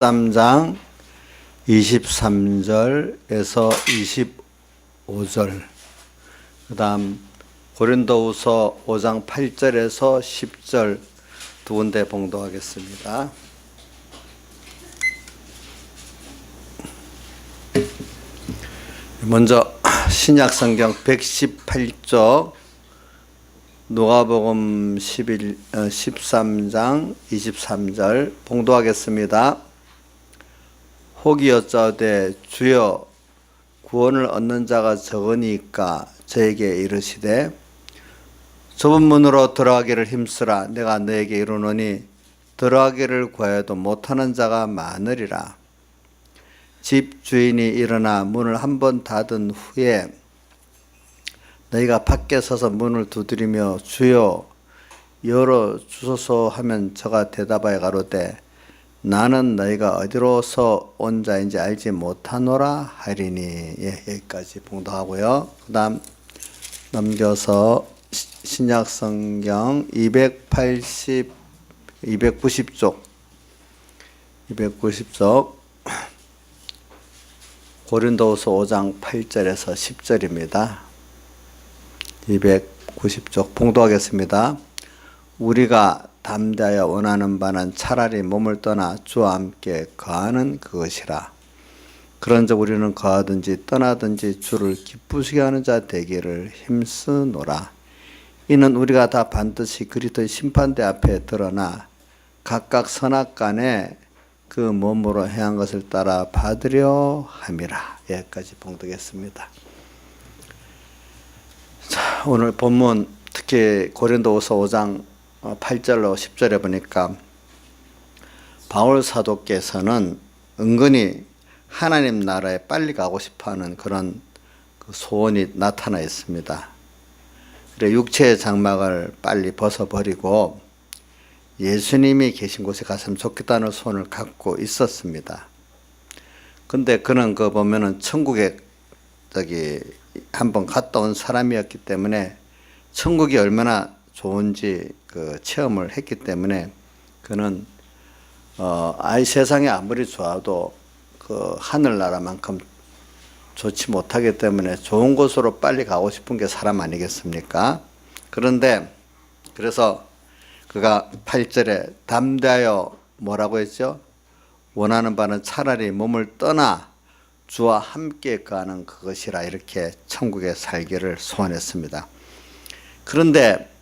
13장 23절에서 25절, 그 다음 고린도후서 5장 8절에서 10절 두 군데 봉독하겠습니다. 먼저 신약성경 118쪽 누가복음 13장 23절 봉독하겠습니다. 혹이 여짜오되 주여 구원을 얻는 자가 적으니까 저에게 이르시되 좁은 문으로 들어가기를 힘쓰라. 내가 너에게 이르노니 들어가기를 구하여도 못하는 자가 많으리라. 집 주인이 일어나 문을 한 번 닫은 후에 너희가 밖에 서서 문을 두드리며 주여 열어 주소서 하면 저가 대답하여 가로되 나는 너희가 어디로서 온 자인지 알지 못하노라 하리니. 여기까지 봉독하고요. 그 다음 넘겨서 신약성경 290쪽 고린도후서 5장 8절에서 10절입니다. 290쪽 봉독하겠습니다. 우리가 담대하여 원하는 바는 차라리 몸을 떠나 주와 함께 거하는 그것이라. 그런즉 우리는 거하든지 떠나든지 주를 기쁘시게 하는 자 되기를 힘쓰노라. 이는 우리가 다 반드시 그리스도의 심판대 앞에 드러나 각각 선악간에 그 몸으로 행한 것을 따라 받으려 함이라. 여기까지 봉독했습니다. 자, 오늘 본문 특히 고린도후서 5장 8절로 10절에 보니까 바울 사도께서는 은근히 하나님 나라에 빨리 가고 싶어하는 그런 소원이 나타나 있습니다. 그래 육체의 장막을 빨리 벗어버리고 예수님이 계신 곳에 갔으면 좋겠다는 소원을 갖고 있었습니다. 근데 그는 그 보면은 천국에 한번 갔다 온 사람이었기 때문에 천국이 얼마나 좋은지 체험을 했기 때문에 그는 세상에 아무리 좋아도 그 하늘나라만큼 좋지 못하기 때문에 좋은 곳으로 빨리 가고 싶은 게 사람 아니겠습니까? 그런데 그래서 그가 8절에 담대하여 뭐라고 했죠? 원하는 바는 차라리 몸을 떠나 주와 함께 거하는 그것이라, 이렇게 천국에 살기를 소원했습니다. 그런데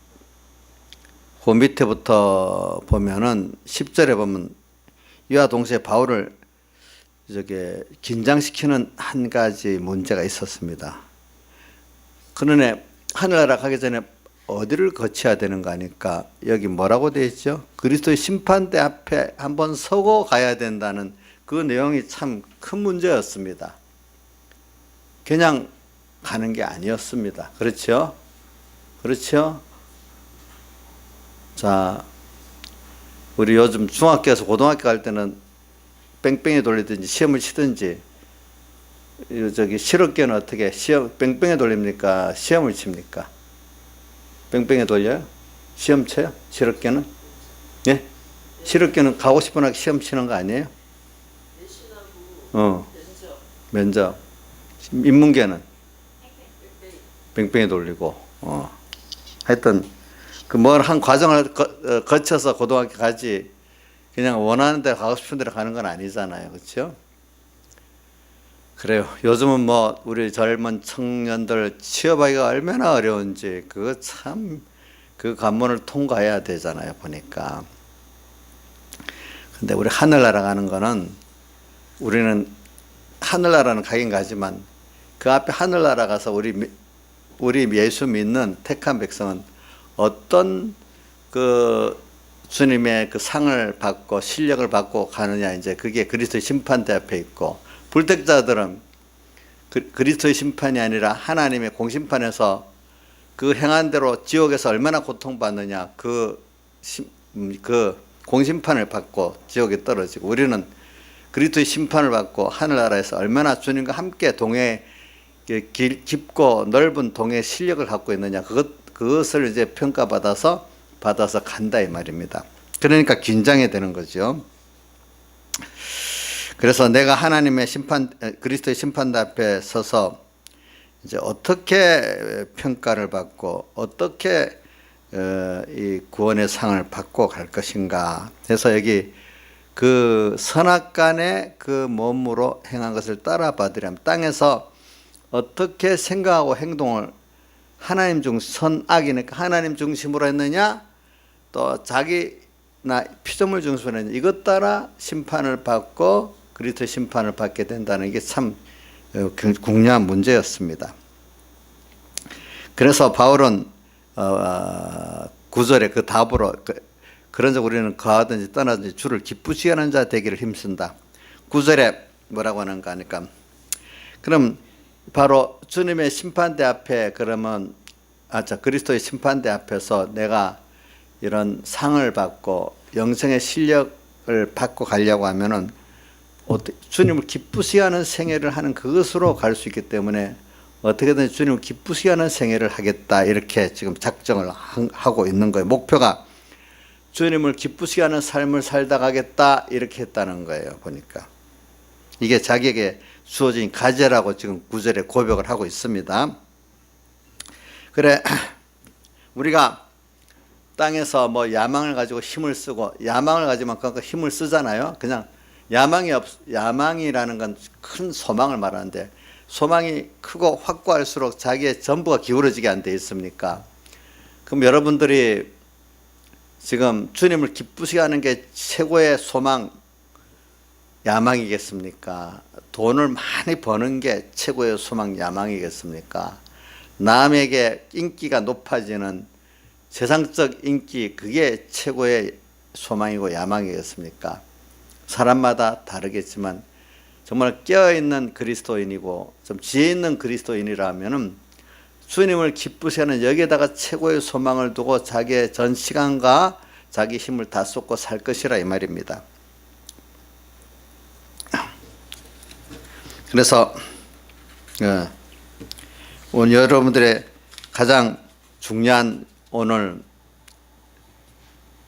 그 밑에부터 보면은 10절에 보면 이와 동시에 바울을 긴장시키는 한 가지 문제가 있었습니다. 그러네 하늘나라 가기 전에 어디를 거쳐야 되는 거 아니까 여기 뭐라고 되어 있죠? 그리스도의 심판대 앞에 한번 서고 가야 된다는 그 내용이 참 큰 문제였습니다. 그냥 가는 게 아니었습니다. 그렇죠? 그렇죠? 자, 우리 요즘 중학교에서 고등학교 갈 때는 뺑뺑이 돌리든지 시험을 치든지, 실업계는 어떻게 뺑뺑이 돌립니까? 시험을 칩니까? 뺑뺑이 돌려요? 시험 쳐요? 실업계는? 예? 실업계는 가고 싶으나 시험 치는 거 아니에요? 면접. 인문계는? 뺑뺑이 돌리고, 하여튼, 한 과정을 거쳐서 고등학교 가지, 그냥 원하는 데 가고 싶은 데로 가는 건 아니잖아요. 그렇죠? 그래요. 요즘은 우리 젊은 청년들 취업하기가 얼마나 어려운지, 그 관문을 통과해야 되잖아요. 보니까. 근데 우리 하늘나라 가는 거는, 우리는 하늘나라는 가긴 가지만 그 앞에 하늘나라 가서 우리 예수 믿는 택한 백성은 어떤 주님의 상을 받고 실력을 받고 가느냐, 이제 그게 그리스도의 심판대 앞에 있고, 불택자들은 그리스도의 심판이 아니라 하나님의 공심판에서 그 행한 대로 지옥에서 얼마나 고통받느냐, 그 공심판을 받고 지옥에 떨어지고, 우리는 그리스도의 심판을 받고 하늘나라에서 얼마나 주님과 함께 깊고 넓은 동의 실력을 갖고 있느냐, 그것을 이제 평가받아서 간다 이 말입니다. 그러니까 긴장이 되는 거죠. 그래서 내가 하나님의 그리스도의 심판대 앞에 서서 이제 어떻게 평가를 받고 어떻게 이 구원의 상을 받고 갈 것인가 해서 여기 그 선악간의 그 몸으로 행한 것을 따라 받으려면 땅에서 어떻게 생각하고 행동을 하나님 선악이니까 하나님 중심으로 했느냐 또 자기나 피조물 중심으로 했느냐 이것 따라 심판을 받고 그리스도의 심판을 받게 된다는 게 참 중요한 문제였습니다. 그래서 바울은 9절에 그 답으로 그런즉 우리는 거하든지 떠나든지 주를 기쁘시게 하는 자 되기를 힘쓴다. 9절에 뭐라고 하는가 하니까 그럼 바로 주님의 심판대 앞에 그러면 그리스도의 심판대 앞에서 내가 이런 상을 받고 영생의 실력을 받고 가려고 하면은 주님을 기쁘시게 하는 생애를 하는 그것으로 갈 수 있기 때문에 어떻게든 주님을 기쁘시게 하는 생애를 하겠다 이렇게 지금 작정을 하고 있는 거예요. 목표가 주님을 기쁘시게 하는 삶을 살다 가겠다 이렇게 했다는 거예요. 보니까 이게 자기에게 주어진 과제라고 지금 9절에 고백을 하고 있습니다. 그래 우리가 땅에서 뭐 야망을 가지고 힘을 쓰고 야망을 가지면 그만큼 힘을 쓰잖아요. 그냥 야망이라는 건 큰 소망을 말하는데 소망이 크고 확고할수록 자기의 전부가 기울어지게 안 돼 있습니까? 그럼 여러분들이 지금 주님을 기쁘시게 하는 게 최고의 소망, 야망이겠습니까? 돈을 많이 버는 게 최고의 소망, 야망이겠습니까? 남에게 인기가 높아지는 세상적 인기, 그게 최고의 소망이고 야망이겠습니까? 사람마다 다르겠지만 정말 깨어있는 그리스도인이고 좀 지혜 있는 그리스도인이라면은 주님을 기쁘시게 하는 여기에다가 최고의 소망을 두고 자기의 전 시간과 자기 힘을 다 쏟고 살 것이라 이 말입니다. 그래서 오늘 여러분들의 가장 중요한 오늘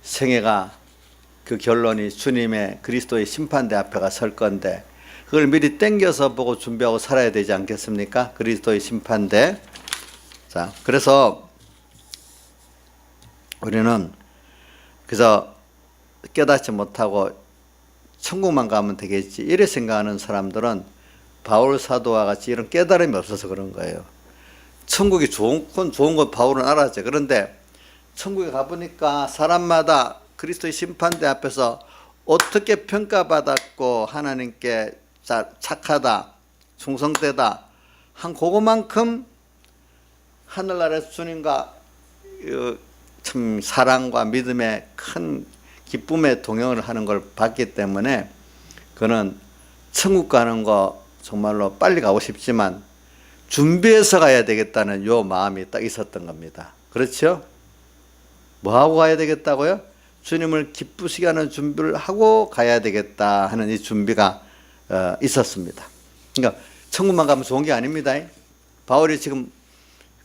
생애가 그 결론이 주님의 그리스도의 심판대 앞에가 설 건데 그걸 미리 땡겨서 보고 준비하고 살아야 되지 않겠습니까? 그리스도의 심판대. 자, 그래서 우리는 그래서 깨닫지 못하고 천국만 가면 되겠지 이래 생각하는 사람들은 바울 사도와 같이 이런 깨달음이 없어서 그런 거예요. 천국이 좋은 건 바울은 알았죠. 그런데 천국에 가보니까 사람마다 그리스도의 심판대 앞에서 어떻게 평가받았고 하나님께 착하다, 충성되다 한 그거만큼 하늘나라에서 주님과 참 사랑과 믿음의 큰 기쁨의 동행을 하는 걸 봤기 때문에 그는 천국 가는 거 정말로 빨리 가고 싶지만 준비해서 가야 되겠다는 요 마음이 딱 있었던 겁니다. 그렇죠? 뭐하고 가야 되겠다고요? 주님을 기쁘시게 하는 준비를 하고 가야 되겠다 하는 이 준비가 있었습니다. 그러니까 천국만 가면 좋은 게 아닙니다. 바울이 지금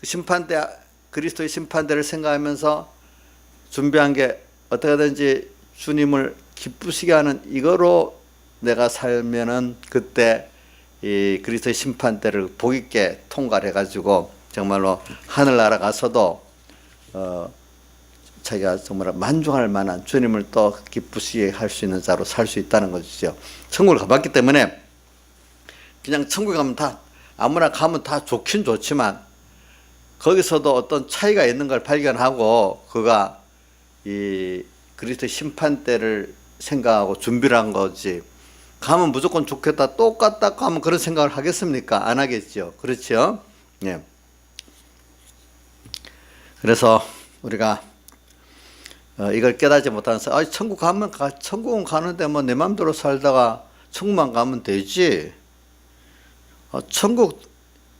심판대, 그리스도의 심판대를 생각하면서 준비한 게 어떻게든지 주님을 기쁘시게 하는 이거로 내가 살면은 그때 이 그리스도의 심판대를 복 있게 통과를 해가지고 정말로 하늘나라 가서도 자기가 정말 만족할 만한 주님을 또 기쁘시게 할 수 있는 자로 살 수 있다는 것이죠. 천국을 가봤기 때문에 그냥 천국에 가면 다 아무나 가면 다 좋긴 좋지만 거기서도 어떤 차이가 있는 걸 발견하고 그가 이 그리스도의 심판대를 생각하고 준비를 한 거지 가면 무조건 좋겠다 똑같다 하면 그런 생각을 하겠습니까? 안 하겠죠. 그렇죠? 예. 그래서 우리가 이걸 깨닫지 못하는 사람, 천국 가면 천국은 가는데 뭐 내 마음대로 살다가 천국만 가면 되지.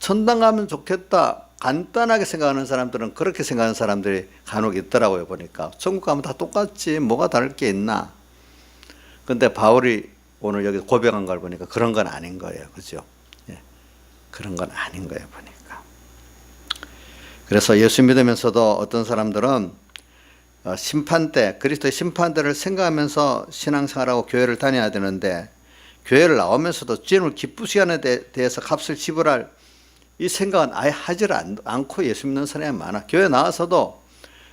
천당 가면 좋겠다. 간단하게 생각하는 사람들은 그렇게 생각하는 사람들이 간혹 있더라고요. 보니까 천국 가면 다 똑같지 뭐가 다를 게 있나. 근데 바울이 오늘 여기 고백한 걸 보니까 그런 건 아닌 거예요. 그죠? 예. 그런 건 아닌 거예요. 보니까. 그래서 예수 믿으면서도 어떤 사람들은 심판대, 그리스도의 심판대를 생각하면서 신앙생활하고 교회를 다녀야 되는데 교회를 나오면서도 주님을 기쁘시게 하는 데 대해서 값을 지불할 이 생각은 아예 하지를 않고 예수 믿는 사람이 많아. 교회 나와서도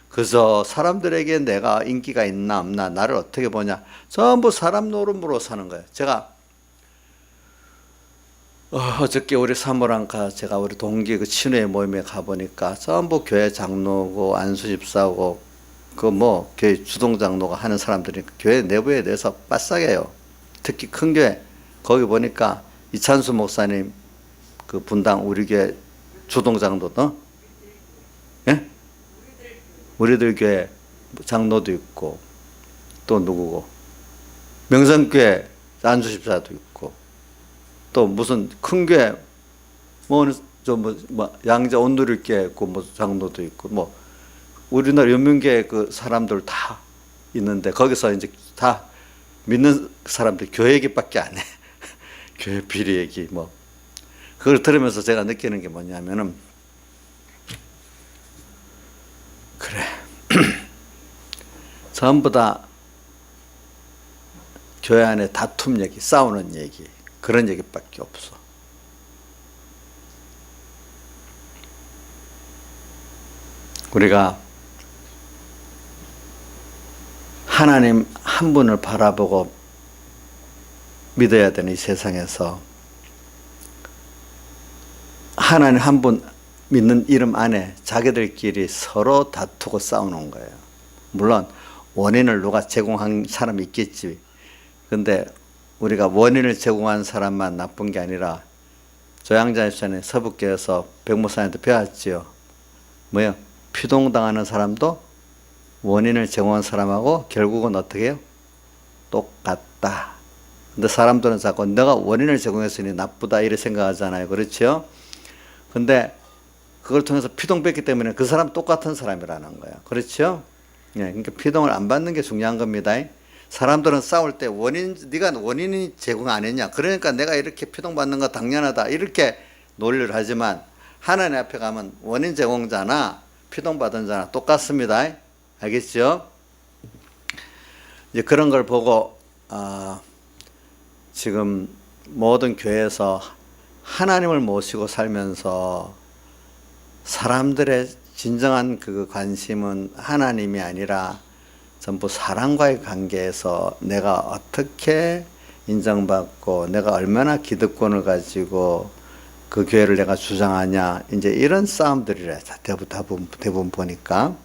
그저 사람들에게 내가 인기가 있나 없나, 나를 어떻게 보냐, 전부 사람 노름으로 사는 거예요. 제가 어저께 우리 사모랑가 제가 우리 동기 그 친회 모임에 가보니까 전부 교회 장로고 안수집사고 그 뭐 교회 주동장로가 하는 사람들이 교회 내부에 대해서 빠싸게요. 특히 큰 교회 거기 보니까 이찬수 목사님 그 분당 우리 교회 주동장로도 예? 우리들 교회 장로도 있고 또 누구고 명성교회 안수집사도 있고 또 무슨 큰 교회 뭐 양자 온누리교회 있고 뭐 장로도 있고 뭐 우리나라 연민교회 그 사람들 다 있는데 거기서 이제 다 믿는 사람들 교회 얘기밖에 안 해. 교회 비리 얘기 뭐 그걸 들으면서 제가 느끼는 게 뭐냐면은 그래 전부 다 교회 안에 다툼 얘기, 싸우는 얘기 그런 얘기밖에 없어. 우리가 하나님 한 분을 바라보고 믿어야 되는 이 세상에서 하나님 한 분 믿는 이름 안에 자기들끼리 서로 다투고 싸우는 거예요. 물론 원인을 누가 제공한 사람이 있겠지. 근데 우리가 원인을 제공한 사람만 나쁜 게 아니라 조양자 전에 서북교에서 백목사님한테 배웠지요. 뭐요? 피동당하는 사람도 원인을 제공한 사람하고 결국은 어떻게 해요? 똑같다. 근데 사람들은 자꾸 내가 원인을 제공했으니 나쁘다 이렇게 생각하잖아요. 그렇죠? 근데 그걸 통해서 피동 뺐기 때문에 그 사람 똑같은 사람이라는 거예요. 그렇죠? 예, 그러니까 피동을 안 받는 게 중요한 겁니다. 사람들은 싸울 때 네가 원인이 제공 안 했냐? 그러니까 내가 이렇게 피동 받는 거 당연하다. 이렇게 논리를 하지만 하나님 앞에 가면 원인 제공자나 피동 받은 자나 똑같습니다. 알겠죠? 이제 그런 걸 보고 지금 모든 교회에서 하나님을 모시고 살면서 사람들의 진정한 그 관심은 하나님이 아니라 전부 사람과의 관계에서 내가 어떻게 인정받고 내가 얼마나 기득권을 가지고 그 교회를 내가 주장하냐 이제 이런 싸움들이라 대부분 보니까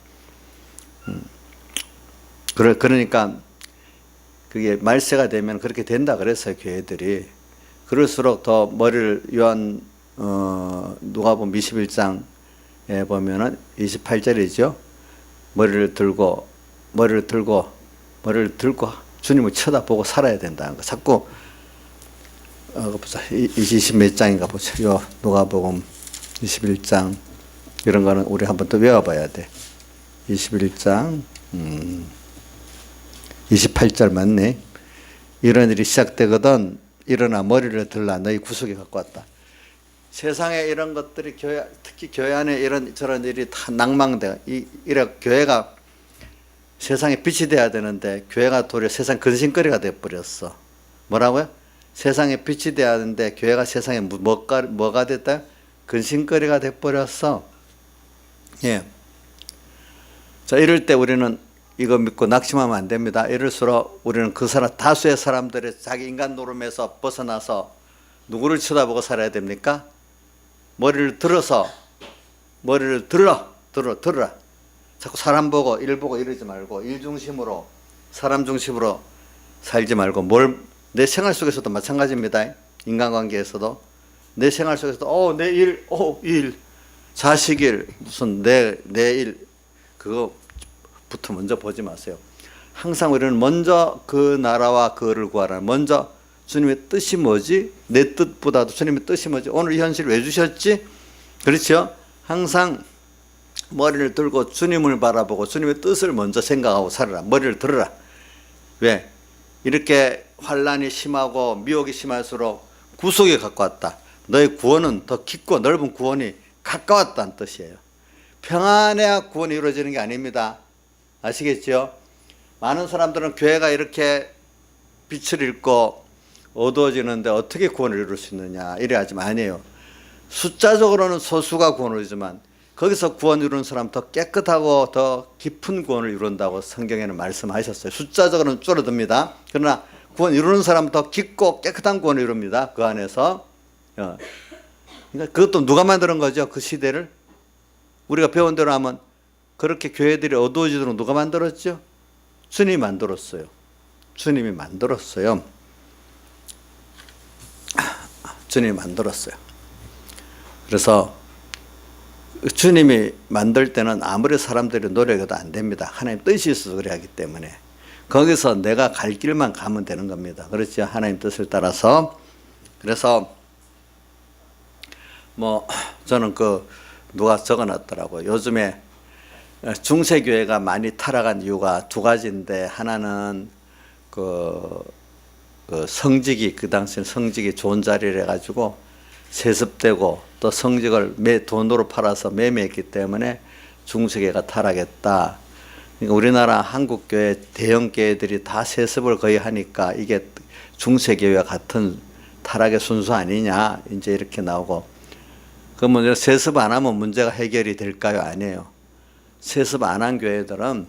그러니까 그게 말세가 되면 그렇게 된다 그랬어요. 교회들이 그럴수록 더 머리를 누가복음 21장에 보면은 28절이죠. 머리를 들고 주님을 쳐다보고 살아야 된다는 거. 자꾸 보자. 20 몇 장인가 보죠. 요 누가복음 21장 이런 거는 우리 한번 또 외워봐야 돼. 21장 28절 맞네. 이런 일이 시작되거든 일어나 머리를 들라 너희 구속에 갖고 왔다. 세상에 이런 것들이 특히 교회 안에 저런 일이 다 낭망돼. 이래 교회가 세상에 빛이 돼야 되는데 교회가 도리어 세상 근심거리가 돼버렸어. 뭐라고요? 세상에 빛이 돼야 하는데 교회가 세상에 뭐가 됐다? 근심거리가 돼버렸어. 예. 자, 이럴 때 우리는 이거 믿고 낙심하면 안 됩니다. 이럴수록 우리는 그 다수의 사람들의 자기 인간 노름에서 벗어나서 누구를 쳐다보고 살아야 됩니까? 머리를 들어라. 자꾸 사람 보고 일 보고 이러지 말고 일 중심으로 사람 중심으로 살지 말고 내 생활 속에서도 마찬가지입니다. 인간관계에서도 내 생활 속에서도 내 일, 자식 일, 무슨 내 일 그거부터 먼저 보지 마세요. 항상 우리는 먼저 그 나라와 그를 구하라. 먼저 주님의 뜻이 뭐지? 내 뜻보다도 주님의 뜻이 뭐지? 오늘 이 현실을 왜 주셨지? 그렇죠? 항상 머리를 들고 주님을 바라보고 주님의 뜻을 먼저 생각하고 살아라. 머리를 들어라. 왜? 이렇게 환난이 심하고 미혹이 심할수록 구속에 가까웠다. 너의 구원은 더 깊고 넓은 구원이 가까웠다는 뜻이에요. 평안해야 구원이 이루어지는 게 아닙니다. 아시겠죠? 많은 사람들은 교회가 이렇게 빛을 잃고 어두워지는데 어떻게 구원을 이룰 수 있느냐 이래 하지만 아니에요. 숫자적으로는 소수가 구원을 이루지만 거기서 구원 이루는 사람 더 깨끗하고 더 깊은 구원을 이룬다고 성경에는 말씀하셨어요. 숫자적으로는 줄어듭니다. 그러나 구원 이루는 사람은 더 깊고 깨끗한 구원을 이룹니다. 그 안에서. 그러니까 그것도 누가 만드는 거죠? 그 시대를. 우리가 배운 대로 하면 그렇게 교회들이 어두워지도록 누가 만들었죠? 주님이 만들었어요. 주님이 만들었어요. 주님이 만들었어요. 그래서 주님이 만들 때는 아무리 사람들이 노력해도 안 됩니다. 하나님 뜻이 있어서 그래 하기 때문에. 거기서 내가 갈 길만 가면 되는 겁니다. 그렇죠? 하나님 뜻을 따라서. 그래서 뭐 저는 누가 적어놨더라고요. 요즘에 중세교회가 많이 타락한 이유가 두 가지인데, 하나는 성직이, 그 당시에 성직이 좋은 자리를 해가지고 세습되고, 또 성직을 돈으로 팔아서 매매했기 때문에 중세교회가 타락했다. 그러니까 우리나라 한국교회 대형교회들이 다 세습을 거의 하니까 이게 중세교회와 같은 타락의 순수 아니냐 이제 이렇게 나오고, 그러면 세습 안 하면 문제가 해결이 될까요? 아니에요. 세습 안 한 교회들은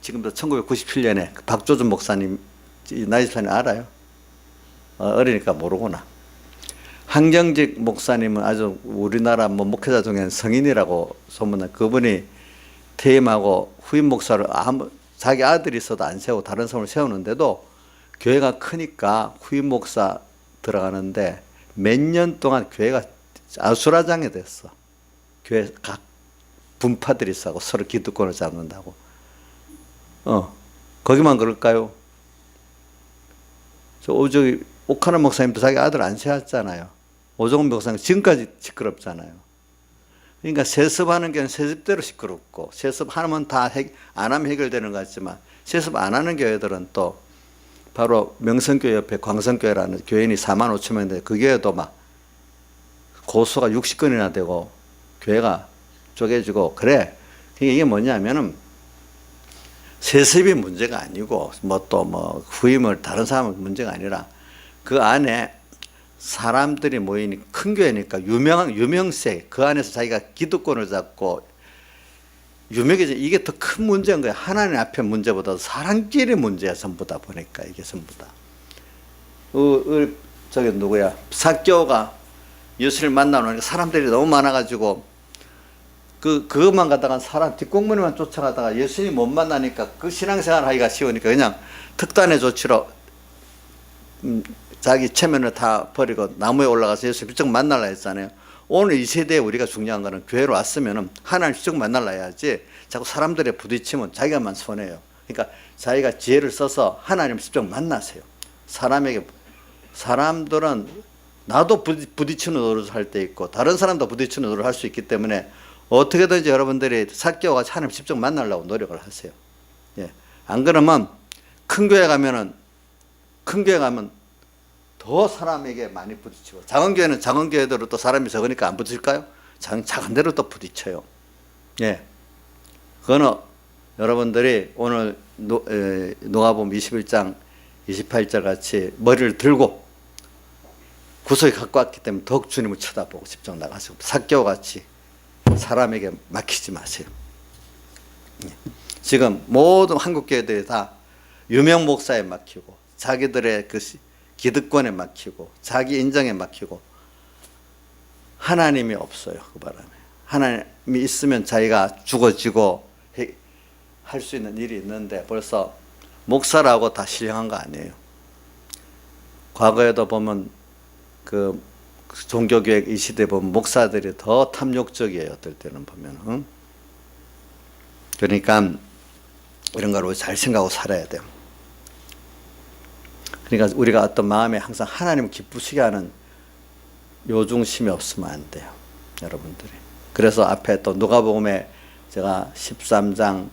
지금도 1997년에 박조준 목사님, 나이 집사님 알아요? 어리니까 모르구나. 한경직 목사님은 아주 우리나라 목회자 중에는 성인이라고 소문난, 그분이 퇴임하고 후임 목사를 자기 아들이 있어도 안 세우고 다른 사람을 세우는데도 교회가 크니까 후임 목사 들어가는데 몇 년 동안 교회가 아수라장이 됐어. 교회 각 분파들이 있어 서로 기득권을 잡는다고. 거기만 그럴까요? 저기 옥하나 목사님도 자기 아들 안 세웠잖아요. 오종훈 목사님 지금까지 시끄럽잖아요. 그러니까 세습하는 게 세습대로 시끄럽고, 세습하면 안 하면 해결되는 것 같지만, 세습 안 하는 교회들은 또 바로 명성교회 옆에 광성교회라는 교인이 4만 5천 명인데 그 교회도 막 고수가 60건이나 되고 교회가 쪼개지고 그래. 이게 뭐냐면은 세습이 문제가 아니고 후임을 다른 사람은 문제가 아니라 그 안에 사람들이 모이니 큰 교회니까 유명세, 그 안에서 자기가 기득권을 잡고 유명해져. 이게 더 큰 문제인 거야. 하나님 앞에 문제보다 사람끼리 문제야. 전부 다 보니까 이게 전부 다. 저기 누구야? 삭개오가 예수를 만나놓으니까 사람들이 너무 많아가지고 그것만 가다가 사람 뒷공무니만 쫓아가다가 예수님 못 만나니까 그 신앙생활 하기가 쉬우니까 그냥 특단의 조치로 자기 체면을 다 버리고 나무에 올라가서 예수 직접 만나려 했잖아요. 오늘 이 세대에 우리가 중요한 거는 교회로 왔으면은 하나님 직접 만나려 해야지 자꾸 사람들에 부딪히면 자기가만 손해요. 그러니까 자기가 지혜를 써서 하나님 직접 만나세요. 사람들은 나도 부딪히는 노릇을 할 때 있고 다른 사람도 부딪히는 노릇을 할 수 있기 때문에 어떻게든지 여러분들이 삭개와 하나님 직접 만나려고 노력을 하세요. 예. 안 그러면 큰 교회 가면 더 사람에게 많이 부딪히고, 작은 교회는 작은 교회대로 또 사람이 적으니까 안 부딪힐까요? 작은 대로 또 부딪혀요. 예. 그거는 여러분들이 오늘 누가복음 21장 28절 같이 머리를 들고 구석에 갖고 왔기 때문에 더욱 주님을 쳐다보고 집중 나가시고, 삭개와 같이 사람에게 맡기지 마세요. 지금 모든 한국 교회들이 다 유명 목사에 맡기고 자기들의 기득권에 맡기고 자기 인정에 맡기고 하나님이 없어요. 그 바람에 하나님이 있으면 자기가 죽어지고 할 수 있는 일이 있는데 벌써 목사라고 다 신령한 거 아니에요. 과거에도 보면 그 종교교육 이 시대에 보면 목사들이 더 탐욕적이에요. 어떨 때는 보면. 그러니까 이런 걸 잘 생각하고 살아야 돼요. 그러니까 우리가 어떤 마음에 항상 하나님 기쁘시게 하는 요중심이 없으면 안 돼요. 여러분들이. 그래서 앞에 또 누가복음에 제가 13장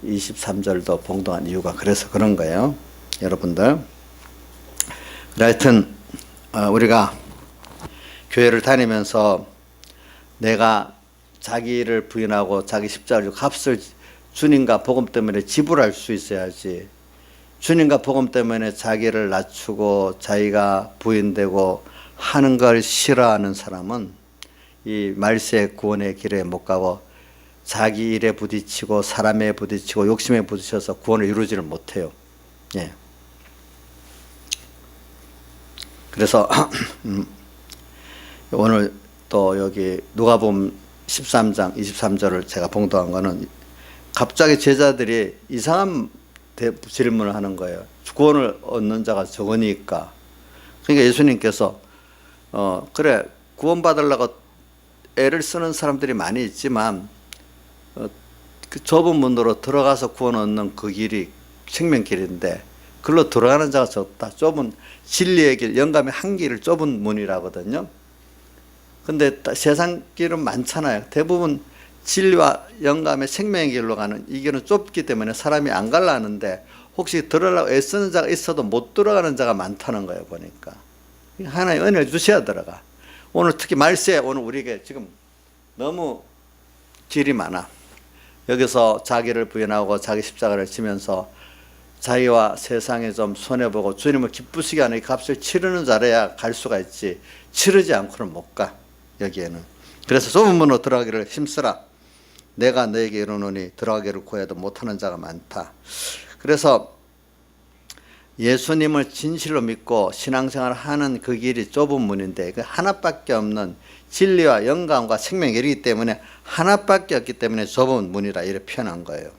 23절도 봉독한 이유가 그래서 그런 거예요. 여러분들. 하여튼 우리가 교회를 다니면서 내가 자기를 부인하고 자기 십자가를 값을 주님과 복음 때문에 지불할 수 있어야지. 주님과 복음 때문에 자기를 낮추고 자기가 부인되고 하는 걸 싫어하는 사람은 이 말세 구원의 길에 못 가고 자기 일에 부딪히고 사람에 부딪히고 욕심에 부딪혀서 구원을 이루지를 못해요. 예. 그래서 오늘 또 여기 누가복음 13장 23절을 제가 봉독한 거는 갑자기 제자들이 이상한 질문을 하는 거예요. 구원을 얻는 자가 적으니까. 그러니까 예수님께서 그래 구원받으려고 애를 쓰는 사람들이 많이 있지만 그 좁은 문으로 들어가서 구원 얻는 그 길이 생명길인데 그걸로 들어가는 자가 적다. 좁은 진리의 길, 영감의 한길을 좁은 문이라거든요. 근데 세상 길은 많잖아요. 대부분 진리와 영감의 생명의 길로 가는 이 길은 좁기 때문에 사람이 안 갈라 하는데 혹시 들어가려고 애쓰는 자가 있어도 못 들어가는 자가 많다는 거예요. 보니까 하나님 은혜를 주셔야 들어가. 오늘 특히 말세 오늘 우리에게 지금 너무 길이 많아. 여기서 자기를 부인하고 자기 십자가를 지면서 자기와 세상에 좀 손해보고 주님을 기쁘시게 하는 이 값을 치르는 자라야 갈 수가 있지 치르지 않고는 못 가. 여기에는. 그래서 좁은 문으로 들어가기를 힘쓰라. 내가 너에게 이르노니 들어가기를 구해도 못하는 자가 많다. 그래서 예수님을 진실로 믿고 신앙생활을 하는 그 길이 좁은 문인데 그 하나밖에 없는 진리와 영감과 생명의 길이기 때문에 하나밖에 없기 때문에 좁은 문이라 이렇게 표현한 거예요.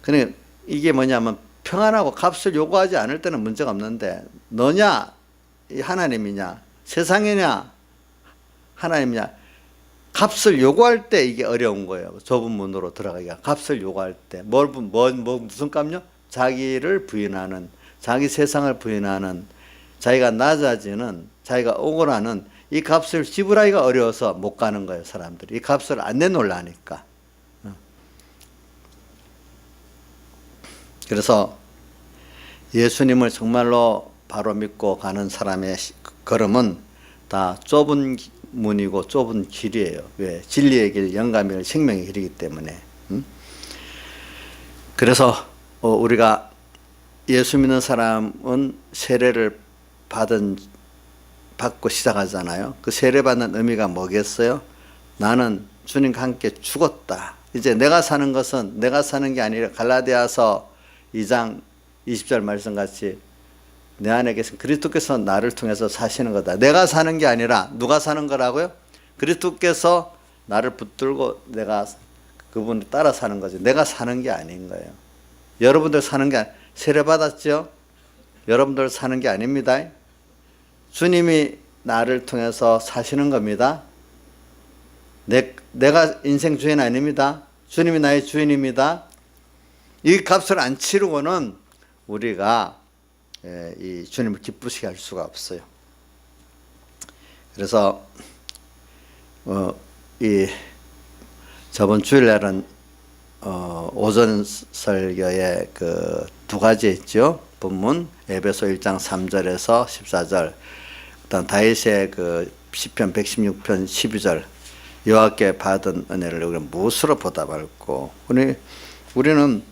그러니까 이게 뭐냐면 평안하고 값을 요구하지 않을 때는 문제가 없는데 너냐 하나님이냐 세상이냐 하나님이냐 값을 요구할 때 이게 어려운 거예요. 좁은 문으로 들어가기가 값을 요구할 때 무슨 값요? 자기를 부인하는 자기 세상을 부인하는 자기가 낮아지는 자기가 억울하는 이 값을 지불하기가 어려워서 못 가는 거예요. 사람들이 이 값을 안 내놓으려니까. 그래서 예수님을 정말로 바로 믿고 가는 사람의 걸음은 다 좁은 문이고 좁은 길이에요. 왜? 진리의 길, 영감의 길, 생명의 길이기 때문에. 그래서 우리가 예수 믿는 사람은 세례를 받고 시작하잖아요. 그 세례받는 의미가 뭐겠어요? 나는 주님과 함께 죽었다. 이제 내가 사는 것은 내가 사는 게 아니라 갈라디아서 2장 20절 말씀같이 내 안에 계신 그리스도께서 나를 통해서 사시는 거다. 내가 사는 게 아니라 누가 사는 거라고요? 그리스도께서 나를 붙들고 내가 그분을 따라 사는 거지. 내가 사는 게 아닌 거예요. 여러분들 사는 게 세례 받았죠? 여러분들 사는 게 아닙니다. 주님이 나를 통해서 사시는 겁니다. 내가 인생 주인 아닙니다. 주님이 나의 주인입니다. 이 값을 안 치르고는 우리가 이 주님을 기쁘시게 할 수가 없어요. 그래서 이 저번 주일날은 오전 설교에 그 두 가지 있죠. 본문 에베소 1장 3절에서 14절. 그다음 다윗의 그 시편 116편 12절. 여호와께 받은 은혜를 우리는 무엇으로 보답할고. 우리는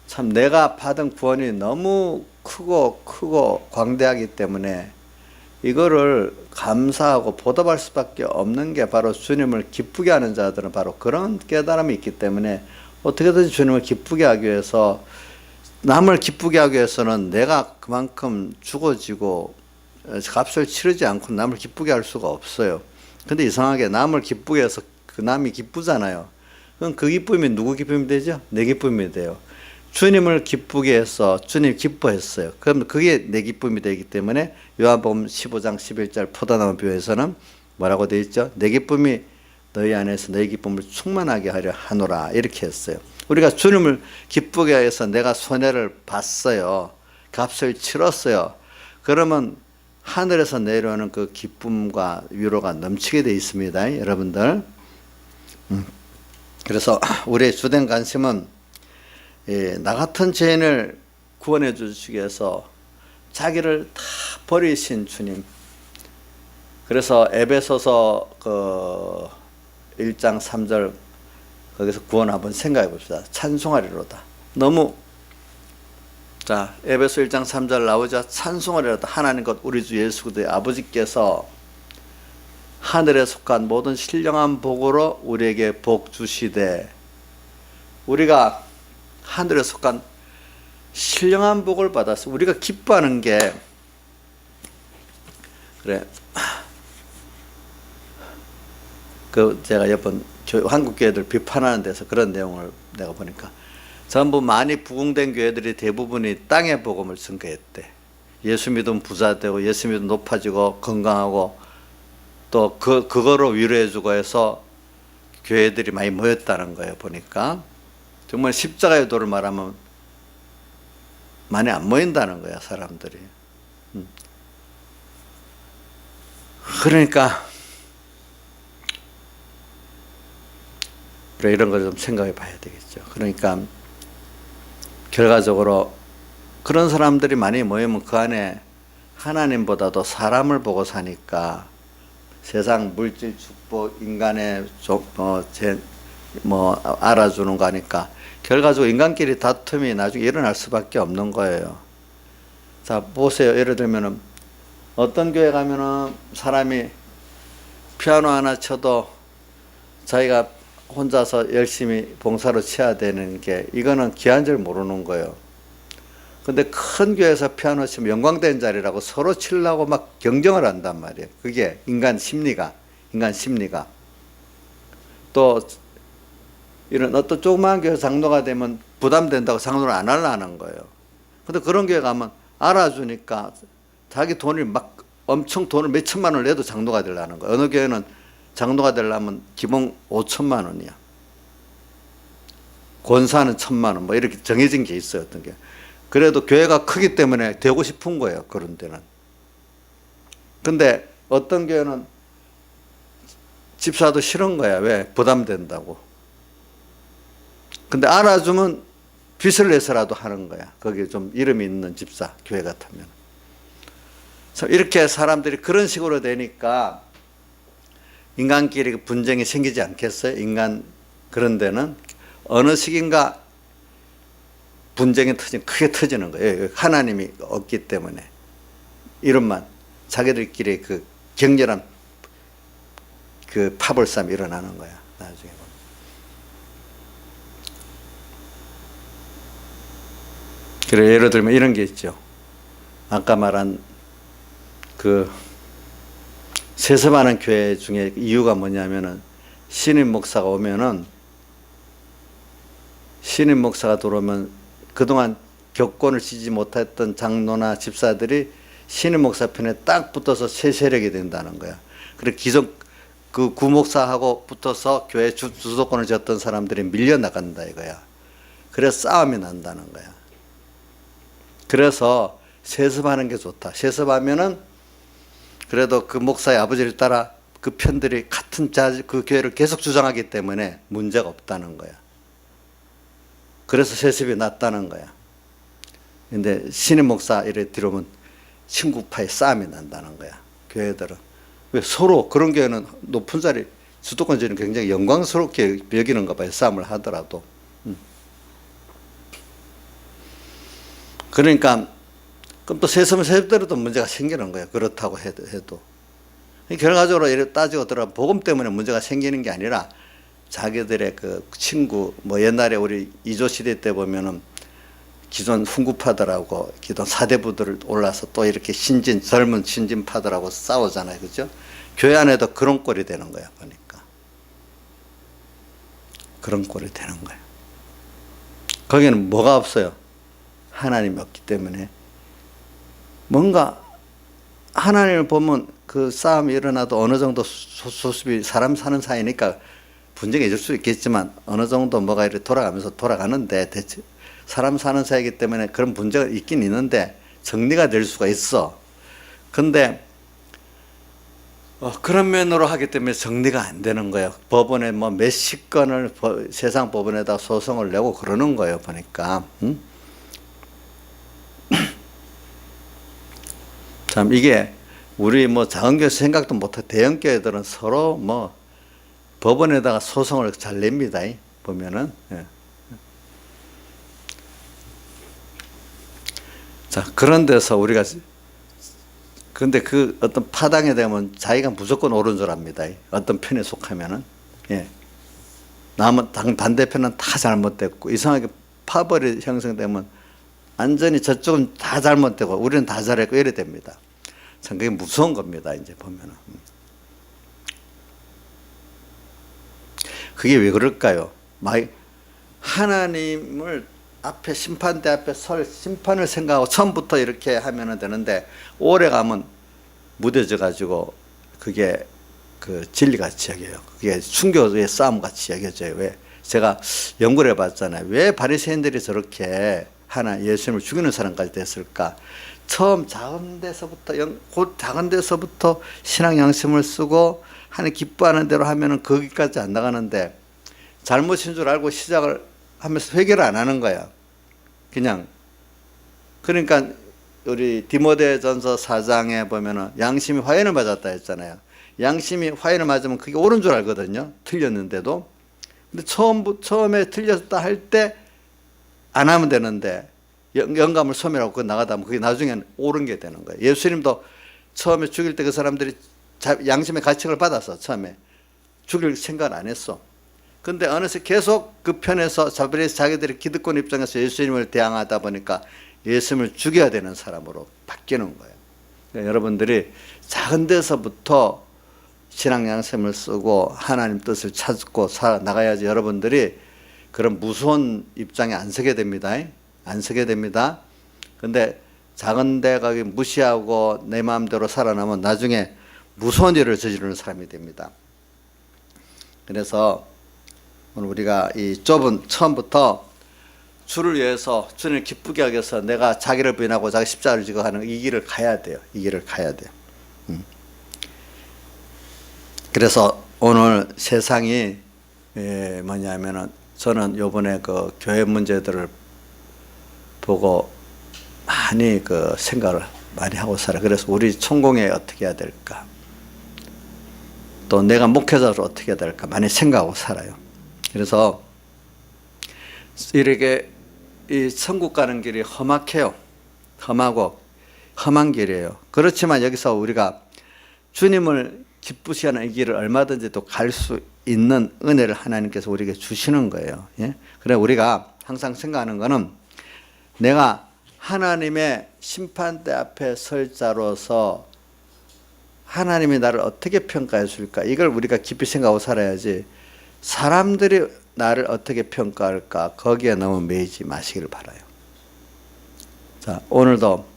참 내가 받은 구원이 너무 크고 광대하기 때문에 이거를 감사하고 보답할 수밖에 없는 게 바로 주님을 기쁘게 하는 자들은 바로 그런 깨달음이 있기 때문에 어떻게든지 주님을 기쁘게 하기 위해서 남을 기쁘게 하기 위해서는 내가 그만큼 죽어지고 값을 치르지 않고 남을 기쁘게 할 수가 없어요. 근데 이상하게 남을 기쁘게 해서 그 남이 기쁘잖아요. 그럼 그 기쁨이 누구 기쁨이 되죠? 내 기쁨이 돼요. 주님을 기쁘게 해서 주님 기뻐했어요. 그럼 그게 내 기쁨이 되기 때문에 요한복음 15장 11절 포도나무 비유에서는 뭐라고 되어 있죠? 내 기쁨이 너희 안에서 너희 기쁨을 충만하게 하려 하노라 이렇게 했어요. 우리가 주님을 기쁘게 해서 내가 손해를 봤어요. 값을 치렀어요. 그러면 하늘에서 내려오는 그 기쁨과 위로가 넘치게 되어 있습니다. 여러분들. 그래서 우리의 주된 관심은 나 같은 죄인을 구원해 주시기 위해서 자기를 다 버리신 주님. 그래서 에베소서 그 1장 3절 거기서 구원 한번 생각해 봅시다. 찬송하리로다. 너무 자, 에베소 1장 3절 나오자 찬송을 해라. 하나님 곧 우리 주 예수 그리스도의 아버지께서 하늘에 속한 모든 신령한 복으로 우리에게 복 주시되, 우리가 하늘에 속한 신령한 복을 받았어. 우리가 기뻐하는 게 그래. 제가 몇번 한국 교회들 비판하는 데서 그런 내용을 내가 보니까 전부 많이 부흥된 교회들이 대부분이 땅의 복음을 증거했대. 예수 믿으면 부자 되고 예수 믿으면 높아지고 건강하고 또 그거로 위로해주고 해서 교회들이 많이 모였다는 거예요. 보니까 정말 십자가의 도를 말하면 많이 안 모인다는 거야, 사람들이. 그러니까 그래, 이런 걸 좀 생각해 봐야 되겠죠. 그러니까 결과적으로 그런 사람들이 많이 모이면 그 안에 하나님보다도 사람을 보고 사니까 세상 물질 축복 인간의 알아주는 거 하니까 결과적으로 인간끼리 다툼이 나중에 일어날 수밖에 없는 거예요. 자, 보세요. 예를 들면은 어떤 교회 가면은 사람이 피아노 하나 쳐도 자기가 혼자서 열심히 봉사로 쳐야 되는 게, 이거는 귀한 줄 모르는 거예요. 근데 큰 교회에서 피아노 치면 영광된 자리라고 서로 치려고 막 경쟁을 한단 말이에요. 그게 인간 심리가. 또 이런 어떤 조그마한 교회 장로가 되면 부담된다고 장로를 안 하려는 거예요. 근데 그런 교회 가면 알아주니까 자기 돈을 막 엄청 돈을 몇 천만 원을 내도 장로가 되려는 거예요. 어느 교회는 장로가 되려면 기본 5천만 원이야. 권사는 1,000만 원, 뭐 이렇게 정해진 게 있어요. 어떤 게. 그래도 교회가 크기 때문에 되고 싶은 거예요. 그런 데는. 근데 어떤 교회는 집사도 싫은 거야. 왜? 부담된다고. 근데 알아주면 빚을 내서라도 하는 거야. 거기에 좀 이름이 있는 집사, 교회 같으면. 그래서 이렇게 사람들이 그런 식으로 되니까 인간끼리 분쟁이 생기지 않겠어요? 인간 그런 데는 어느 시기인가 분쟁이 크게 터지는 거예요. 하나님이 없기 때문에. 이름만 자기들끼리 그 격렬한 그 파벌싸움이 일어나는 거야. 나중에 보면. 그래, 예를 들면 이런 게 있죠. 아까 말한 그 세습하는 교회 중에 이유가 뭐냐면은 신임 목사가 오면은, 신임 목사가 들어오면 그동안 격권을 지지 못했던 장로나 집사들이 신임 목사 편에 딱 붙어서 새 세력이 된다는 거야. 그래, 기존 그 구목사하고 붙어서 교회 주도권을 졌던 사람들이 밀려나간다 이거야. 그래서 싸움이 난다는 거야. 그래서 세습하는 게 좋다. 세습하면은 그래도 그 목사의 아버지를 따라 그 편들이 같은 그 교회를 계속 주장하기 때문에 문제가 없다는 거야. 그래서 세습이 낫다는 거야. 근데 신임 목사 이래 들어오면 친구파의 싸움이 난다는 거야. 교회들은. 왜? 서로 그런 교회는 높은 자리 주도권자는 굉장히 영광스럽게 여기는가 봐요. 싸움을 하더라도. 그러니까 그럼 또 세습은 세습대로도 문제가 생기는 거예요. 그렇다고 해도. 결과적으로 이렇게 따지고 들어가면 복음 때문에 문제가 생기는 게 아니라 자기들의 그 친구, 뭐 옛날에 우리 이조 시대 때 보면은 기존 훈구파들하고 기존 사대부들을 올라서 또 이렇게 젊은 신진파들하고 싸우잖아요. 그죠? 교회 안에도 그런 꼴이 되는 거야, 보니까. 그런 꼴이 되는 거예요. 거기는 뭐가 없어요? 하나님이 없기 때문에. 뭔가 하나님을 보면 그 싸움이 일어나도 어느 정도 소수비 사람 사는 사이니까 분쟁이 있을 수 있겠지만 어느 정도 뭐가 이렇게 돌아가는데 대체 사람 사는 사이이기 때문에 그런 문제가 있긴 있는데 정리가 될 수가 있어. 근데 그런 면으로 하기 때문에 정리가 안 되는 거예요. 법원에 뭐 몇십 건을 세상 법원에다 소송을 내고 그러는 거예요. 보니까. 참 이게 우리 뭐 작은 교회 생각도 못해. 대형 교회들은 서로 뭐 법원에다가 소송을 잘 냅니다. 보면은. 예. 자, 그런 데서 우리가, 근데 그 어떤 파당에 되면 자기가 무조건 옳은 줄 압니다. 어떤 편에 속하면은. 예. 남은 반대편은 다 잘못됐고, 이상하게 파벌이 형성되면 완전히 저쪽은 다 잘못되고, 우리는 다 잘했고, 이래 됩니다. 참, 그게 무서운 겁니다. 이제 보면은. 그게 왜 그럴까요? 하나님을 앞에 심판대 앞에 설 심판을 생각하고 처음부터 이렇게 하면 되는데 오래 가면 무뎌져 가지고 그게 그 진리같이 여겨요. 그게 순교의 싸움같이 여겨져요. 왜? 제가 연구를 해봤잖아요. 왜 바리새인들이 저렇게 하나 예수님을 죽이는 사람까지 됐을까? 처음 작은 데서부터 곧 작은 데서부터 신앙 양심을 쓰고 하나님 기뻐하는 대로 하면은 거기까지 안 나가는데 잘못인 줄 알고 시작을 하면서 회개를 안 하는 거야. 그냥. 그러니까 우리 디모데전서 4장에 보면은 양심이 화인을 맞았다 했잖아요. 양심이 화인을 맞으면 그게 옳은 줄 알거든요. 틀렸는데도. 근데 처음에 틀렸다 할 때 안 하면 되는데 영감을 소멸하고 그거 나가다 보면 그게 나중엔 옳은 게 되는 거예요. 예수님도 처음에 죽일 때 그 사람들이 양심의 가책을 받아서 처음에 죽일 생각을 안 했어. 근데 어느새 계속 그 편에서 자기들이 기득권 입장에서 예수님을 대항하다 보니까 예수님을 죽여야 되는 사람으로 바뀌는 거예요. 그러니까 여러분들이 작은 데서부터 신앙 양심을 쓰고 하나님 뜻을 찾고 살아나가야지 여러분들이 그런 무서운 입장에 안 서게 됩니다. 안 서게 됩니다. 근데 작은 데 가기 무시하고 내 마음대로 살아나면 나중에 무서운 일을 저지르는 사람이 됩니다. 그래서 오늘 우리가 이 좁은 처음부터 주를 위해서 주님을 기쁘게 하기 위해서 내가 자기를 부인하고 자기 십자가를 지고 하는 이 길을 가야 돼요. 이 길을 가야 돼요. 그래서 오늘 세상이 뭐냐면은 저는 요번에 그 교회 문제들을 보고 많이 그 생각을 많이 하고 살아요. 그래서 우리 총공회 어떻게 해야 될까? 또 내가 목회자로 어떻게 해야 될까? 많이 생각하고 살아요. 그래서 이렇게 이 천국 가는 길이 험악해요. 험하고 험한 길이에요. 그렇지만 여기서 우리가 주님을 기쁘시하는 이 길을 얼마든지 또 갈 수 있는 은혜를 하나님께서 우리에게 주시는 거예요. 예? 그래 우리가 항상 생각하는 거는 내가 하나님의 심판대 앞에 설 자로서 하나님이 나를 어떻게 평가해 줄까? 이걸 우리가 깊이 생각하고 살아야지 사람들이 나를 어떻게 평가할까? 거기에 너무 매이지 마시기를 바라요. 자, 오늘도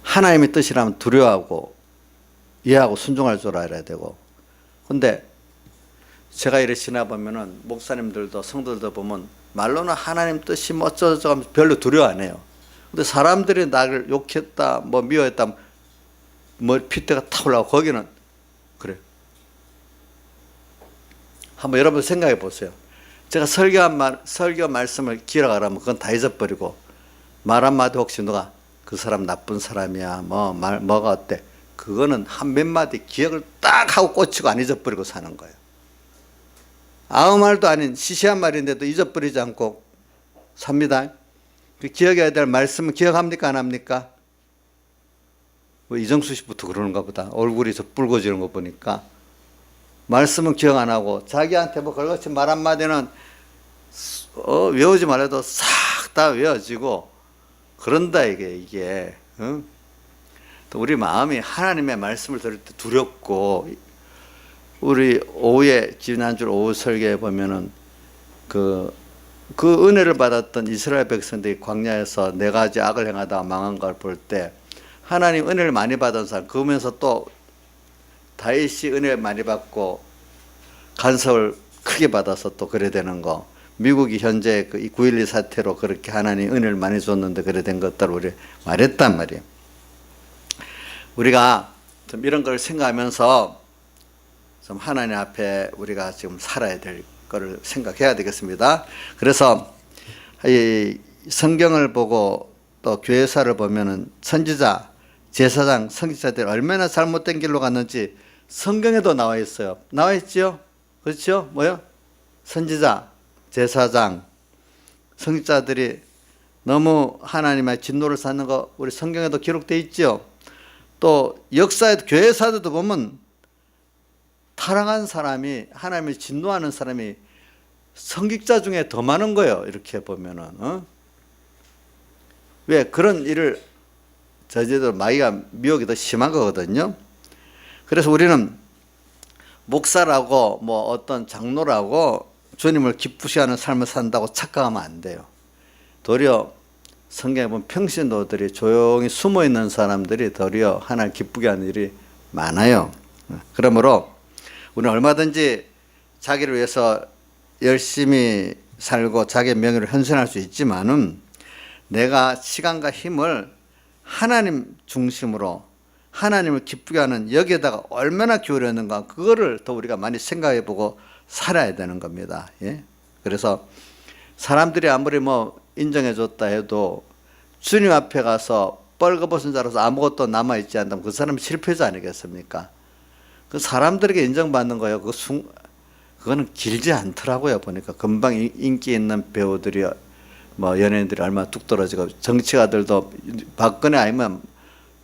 하나님의 뜻이라면 두려워하고 이해하고 순종할 줄 알아야 되고, 근데 제가 이렇게 지나보면은 목사님들도 성도들도 보면 말로는 하나님 뜻이 뭐 어쩌고저쩌고 하면서 별로 두려워 안 해요. 근데 사람들이 나를 욕했다, 뭐 미워했다, 뭐 핏대가 탁 올라오고 거기는 그래. 한번 여러분 생각해 보세요. 제가 설교 말씀을 기록하라면 그건 다 잊어버리고 말 한마디 혹시 누가 그 사람 나쁜 사람이야, 뭐가 어때? 그거는 한 몇 마디 기억을 딱 하고 꽂히고 안 잊어버리고 사는 거예요. 아무 말도 아닌 시시한 말인데도 잊어버리지 않고 삽니다. 그 기억해야 될 말씀은 기억합니까? 안 합니까? 뭐 이정수 씨부터 그러는가 보다. 얼굴이 저 붉어지는 거 보니까. 말씀은 기억 안 하고 자기한테 뭐 걸거치 말 한마디는 외우지 말아도 싹 다 외워지고 그런다 이게. 응? 또 우리 마음이 하나님의 말씀을 들을 때 두렵고, 우리 오후에 지난주 오후 설교에 보면은 그 은혜를 받았던 이스라엘 백성들이 광야에서 네 가지 악을 행하다가 망한 걸 볼 때 하나님 은혜를 많이 받은 사람, 그러면서 또 다윗이 은혜를 많이 받고 간섭을 크게 받아서 또 그래 되는 거, 미국이 현재 그 9.12 사태로 그렇게 하나님 은혜를 많이 줬는데 그래 된 것들을 우리 말했단 말이에요. 우리가 좀 이런 걸 생각하면서 좀 하나님 앞에 우리가 지금 살아야 될 거를 생각해야 되겠습니다. 그래서 이 성경을 보고 또 교회사를 보면은 선지자, 제사장, 선지자들이 얼마나 잘못된 길로 갔는지 성경에도 나와 있어요. 나와 있죠? 그렇죠? 뭐요? 선지자, 제사장, 선지자들이 너무 하나님의 진노를 쌓는 거 우리 성경에도 기록되어 있죠. 또 역사에도 교회사도 보면 타락한 사람이 하나님을 진노하는 사람이 성직자 중에 더 많은 거예요. 이렇게 보면은 왜 그런 일을 저지도 마귀가 미혹이 더 심한 거거든요. 그래서 우리는 목사라고 뭐 어떤 장로라고 주님을 기쁘시 하는 삶을 산다고 착각하면 안 돼요. 도리어 성경에 보면 평신도들이 조용히 숨어 있는 사람들이 도리어 하나님을 기쁘게 하는 일이 많아요. 그러므로 우리는 얼마든지 자기를 위해서 열심히 살고 자기의 명예를 현선할 수 있지만은 내가 시간과 힘을 하나님 중심으로 하나님을 기쁘게 하는 여기에다가 얼마나 기울였는가, 그거를 더 우리가 많이 생각해 보고 살아야 되는 겁니다. 예? 그래서 사람들이 아무리 뭐 인정해 줬다 해도 주님 앞에 가서 뻘거벗은 자로서 아무것도 남아있지 않다면 그 사람이 실패자 아니겠습니까? 그 사람들에게 인정받는 거예요. 그거는 길지 않더라고요. 보니까 금방 인기 있는 배우들이 뭐 연예인들이 얼마나 뚝 떨어지고, 정치가들도 박근혜 아니면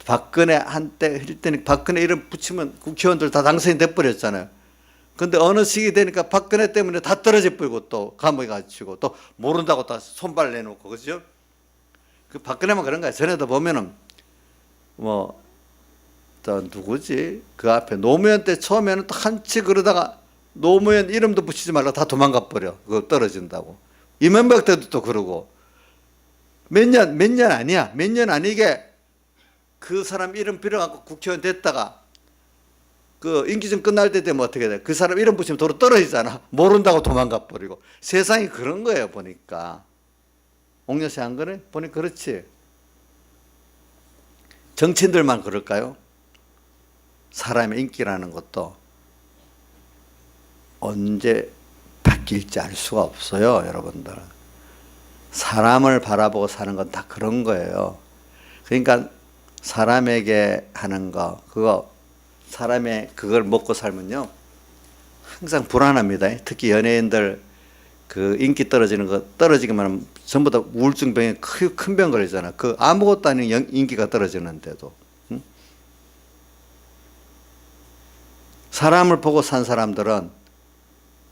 박근혜 한때 할 때는 박근혜 이름 붙이면 국회의원들 다 당선이 돼버렸잖아요. 근데 어느 시기 되니까 박근혜 때문에 다 떨어져 버리고 또 감옥에 갇히고 또 모른다고 다 손발 내놓고, 그죠? 그 박근혜만 그런 거야. 전에도 보면은 뭐 또 누구지? 그 앞에 노무현 때 처음에는 또 한치 그러다가 노무현 이름도 붙이지 말라 다 도망가 버려. 그거 떨어진다고. 이명박 때도 또 그러고. 몇 년 아니야. 몇 년 아니게 그 사람 이름 빌어갖고 국회의원 됐다가 그 임기 좀 끝날 때 되면 어떻게 돼? 그 사람 이름 붙이면 도로 떨어지잖아. 모른다고 도망가 버리고. 세상이 그런 거예요, 보니까. 옥녀씨 안 그래? 보니 그렇지. 정치인들만 그럴까요? 사람의 인기라는 것도 언제 바뀔지 알 수가 없어요, 여러분들. 사람을 바라보고 사는 건 다 그런 거예요. 그러니까 사람에게 하는 거, 그거 사람의 그걸 먹고 살면요 항상 불안합니다. 특히 연예인들 그 인기 떨어지는 거, 떨어지기만 하면 전부 다 우울증병에 큰 병 걸리잖아. 그 아무것도 아닌 인기가 떨어지는데도. 응? 사람을 보고 산 사람들은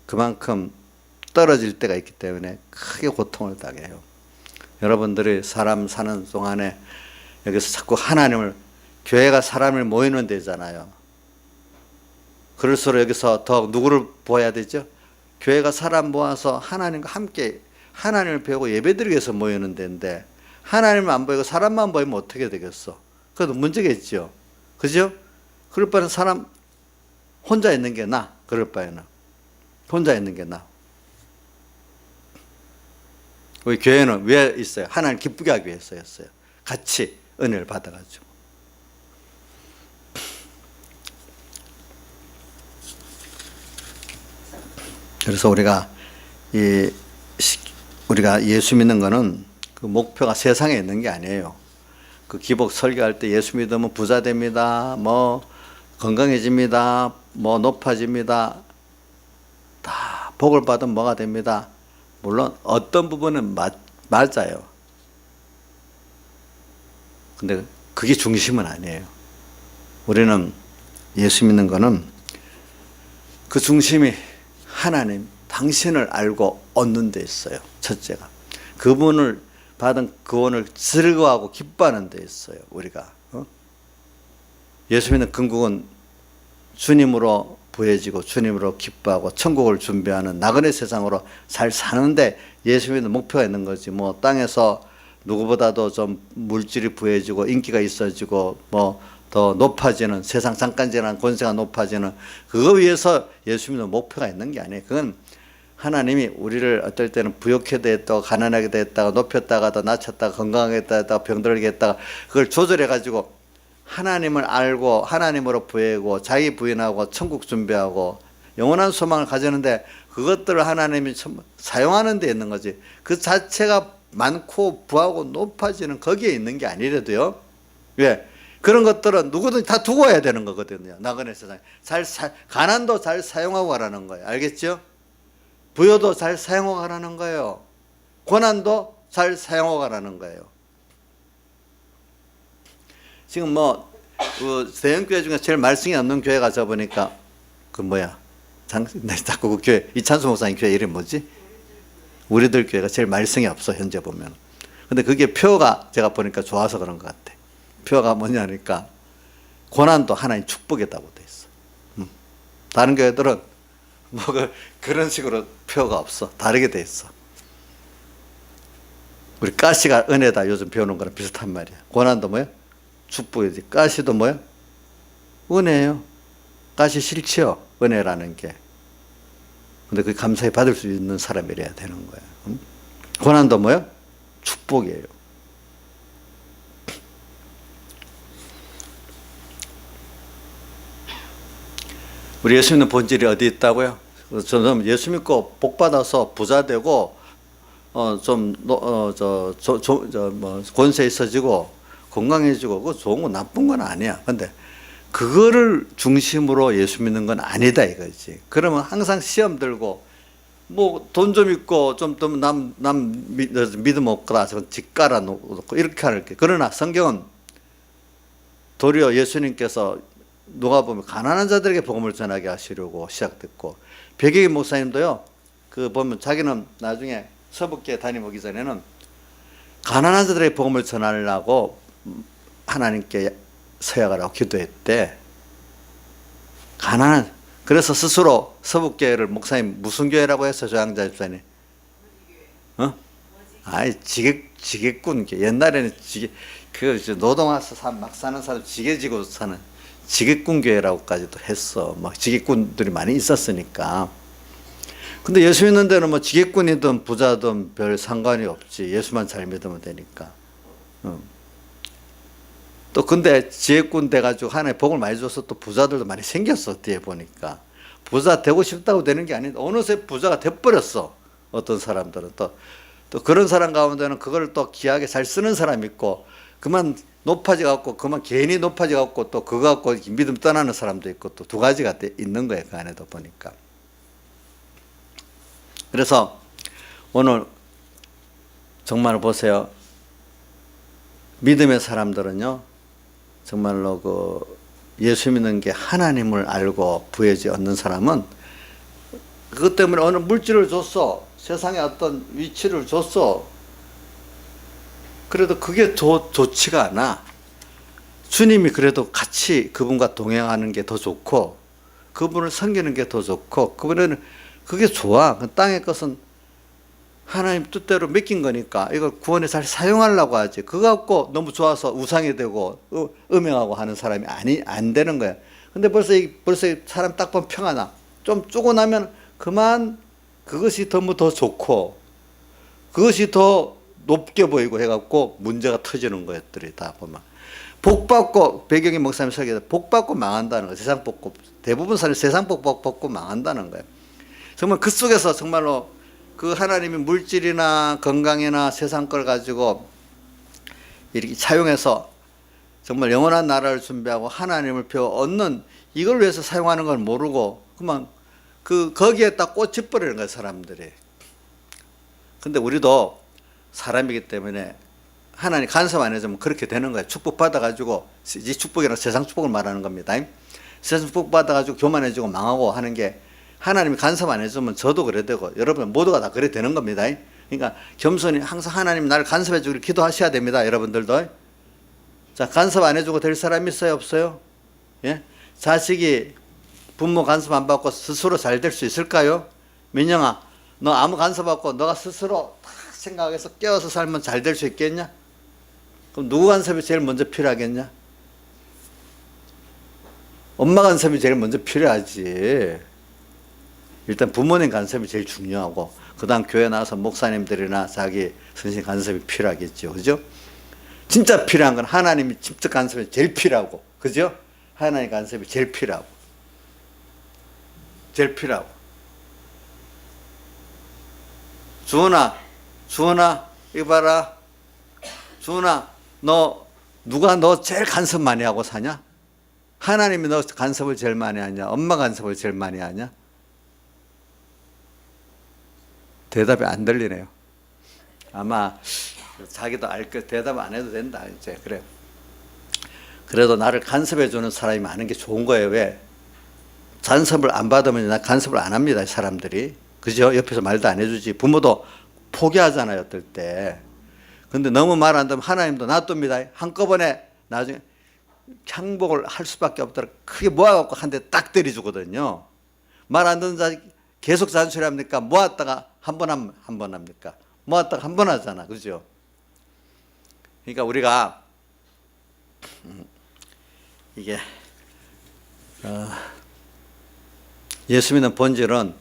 그만큼 떨어질 때가 있기 때문에 크게 고통을 당해요. 여러분들이 사람 사는 동안에 여기서 자꾸 하나님을, 교회가 사람을 모이는 데잖아요. 그럴수록 여기서 더 누구를 보아야 되죠? 교회가 사람 모아서 하나님과 함께 하나님을 배우고 예배드리기 위해서 모이는 데인데, 하나님을 안 보이고 사람만 보이면 어떻게 되겠어? 그것도 문제겠죠. 그죠? 그럴 바에는 사람 혼자 있는 게 나아. 그럴 바에는 혼자 있는 게 나아. 우리 교회는 왜 있어요? 하나님 기쁘게 하기 위해서였어요. 같이 은혜를 받아가지고. 그래서 우리가 예수 믿는 거는 그 목표가 세상에 있는 게 아니에요. 그 기복 설교할 때 예수 믿으면 부자 됩니다. 뭐 건강해집니다. 뭐 높아집니다. 다 복을 받으면 뭐가 됩니다. 물론 어떤 부분은 맞아요. 근데 그게 중심은 아니에요. 우리는 예수 믿는 거는 그 중심이 하나님, 당신을 알고 얻는 데 있어요. 첫째가. 그분을 받은 구원을 즐거워하고 기뻐하는 데 있어요. 우리가. 예수 믿는 궁극은 주님으로 부해지고 주님으로 기뻐하고 천국을 준비하는 나그네 세상으로 잘 사는데 예수 믿는 목표가 있는 거지. 뭐 땅에서 누구보다도 좀 물질이 부해지고 인기가 있어지고 뭐 더 높아지는, 세상 잠깐 지난 권세가 높아지는, 그거 위해서 예수 믿는 목표가 있는 게 아니에요. 그건 하나님이 우리를 어떨 때는 부욕하게 했다가 가난하게 했다가 높였다가 더 낮췄다가 건강하게 했다가 병들게 했다가 그걸 조절해 가지고 하나님을 알고 하나님으로 부해고 자기 부인하고 천국 준비하고 영원한 소망을 가지는데, 그것들을 하나님이 사용하는 데 있는 거지. 그 자체가 많고 부하고 높아지는 거기에 있는 게 아니래도요. 왜? 그런 것들은 누구든지 다 두고 와야 되는 거거든요. 나그네 세상에. 가난도 잘 사용하고 가라는 거예요. 알겠죠? 부여도 잘 사용하고 가라는 거예요. 고난도 잘 사용하고 가라는 거예요. 지금 뭐 대형교회 중에 제일 말씀이 없는 교회가 저 보니까 그 뭐야 자꾸 그 교회 이찬수 목사님 교회 이름이 뭐지? 우리들 교회가 제일 말씀이 없어 현재 보면. 근데 그게 표가 제가 보니까 좋아서 그런 것 같아. 표가 뭐냐니까 고난도 하나님 축복이라고 돼 있어. 다른 교회들은 뭐 그런 식으로 표가 없어. 다르게 돼 있어. 우리 가시가 은혜다 요즘 배우는 거랑 비슷한 말이야. 고난도 뭐야? 축복이지. 가시도 뭐야? 은혜예요. 가시 싫지요? 은혜라는 게. 근데 그 감사히 받을 수 있는 사람이래야 되는 거야. 고난도 뭐야? 축복이에요. 우리 예수 믿는 본질이 어디 있다고요? 저는 예수 믿고 복 받아서 부자 되고 권세 있어지고 건강해지고 그거 좋은 거 나쁜 건 아니야. 근데 그거를 중심으로 예수 믿는 건 아니다 이거지. 그러면 항상 시험 들고 뭐 돈 좀 있고 좀 남 믿음 없거나 집 깔아 놓고 이렇게 할게. 그러나 성경은 도리어 예수님께서 누가 보면 가난한 자들에게 복음을 전하게 하시려고 시작됐고 백예기 목사님도요. 그 보면 자기는 나중에 서북교회 다니기 전에는 가난한 자들에게 복음을 전하려고 하나님께 서약하라고 기도했대. 가난한 그래서 스스로 서북교회를 목사님 무슨 교회라고 했어 조양자 집사님? 아이 지게꾼 옛날에는 노동하서 막 사는 사람 지게지고 사는 지게꾼 교회라고까지도 했어. 막 지게꾼들이 많이 있었으니까. 근데 예수 믿는 데는 뭐 지게꾼이든 부자든 별 상관이 없지. 예수만 잘 믿으면 되니까. 또 근데 지혜꾼 돼가지고 하나님 복을 많이 줘서 또 부자들도 많이 생겼어. 뒤에 보니까 부자 되고 싶다고 되는 게 아닌데 어느새 부자가 돼버렸어. 어떤 사람들은 또 그런 사람 가운데는 그걸 또 귀하게 잘 쓰는 사람이 있고 그만 높아져 갖고 그만 괜히 높아져 갖고 또 그거 갖고 믿음 떠나는 사람도 있고 또 두 가지가 있는 거예요. 그 안에도 보니까. 그래서 오늘 정말 보세요. 믿음의 사람들은요. 정말로 그 예수 믿는 게 하나님을 알고 부여지 얻는 사람은 그것 때문에 어느 물질을 줬어. 세상에 어떤 위치를 줬어. 그래도 그게 좋지가 않아. 주님이 그래도 같이 그분과 동행하는 게 더 좋고 그분을 섬기는 게 더 좋고 그분은 그게 좋아. 그 땅의 것은 하나님 뜻대로 맡긴 거니까 이걸 구원에 잘 사용하려고 하지. 그거 갖고 너무 좋아서 우상이 되고 음행하고 하는 사람이 안 되는 거야. 근데 벌써 사람 딱 보면 평화 나. 좀 쪼고 나면 그만 그것이 더 좋고 그것이 더 높게 보이고 해갖고 문제가 터지는 것들이 다 보면. 복 받고 배경의 목사님 설계다. 복 받고 망한다는 거야. 세상 복 대부분 사람이 세상 복 받고 망한다는 거야. 정말 그 속에서 정말로 그 하나님이 물질이나 건강이나 세상 걸 가지고 이렇게 차용해서 정말 영원한 나라를 준비하고 하나님을 배워 얻는 이걸 위해서 사용하는 걸 모르고 그만 거기에 딱 꽂혀버리는 거예요, 사람들이. 근데 우리도 사람이기 때문에 하나님 간섭 안 해주면 그렇게 되는 거예요. 축복 받아가지고, 이 축복이랑 세상 축복을 말하는 겁니다. 세상 축복 받아가지고 교만해지고 망하고 하는 게 하나님이 간섭 안 해주면 저도 그래 되고 여러분 모두가 다 그래 되는 겁니다. 그러니까 겸손히 항상 하나님 나를 간섭해 주기를 기도하셔야 됩니다. 여러분들도. 자, 간섭 안 해주고 될 사람 있어요? 없어요? 예? 자식이 부모 간섭 안 받고 스스로 잘 될 수 있을까요? 민영아, 너 아무 간섭 받고 너가 스스로 딱 생각해서 깨워서 살면 잘 될 수 있겠냐? 그럼 누구 간섭이 제일 먼저 필요하겠냐? 엄마 간섭이 제일 먼저 필요하지. 일단 부모님 간섭이 제일 중요하고 그 다음 교회 나와서 목사님들이나 자기 선생님 간섭이 필요하겠죠. 그죠? 진짜 필요한 건 하나님이 직접 간섭이 제일 필요하고 그죠? 하나님 간섭이 제일 필요하고 주은아 이거 봐라. 주은아 누가 너 제일 간섭 많이 하고 사냐? 하나님이 너 간섭을 제일 많이 하냐? 엄마 간섭을 제일 많이 하냐? 대답이 안 들리네요. 아마 자기도 알 거 대답 안 해도 된다. 이제 그래. 그래도 나를 간섭해 주는 사람이 많은 게 좋은 거예요. 왜? 간섭을 안 받으면 나 간섭을 안 합니다. 사람들이. 그죠? 옆에서 말도 안 해주지. 부모도 포기하잖아요. 어떨 때. 근데 너무 말 안 듣면 하나님도 놔둡니다. 한꺼번에 나중에 항복을 할 수밖에 없더라. 크게 모아갖고 한 대 딱 때려주거든요. 말 안 듣는 자식 계속 잔소리 합니까? 모았다가 한 번 합니까? 모았다가 한 번 하잖아. 그죠? 그러니까 우리가 이게 예수 믿는 본질은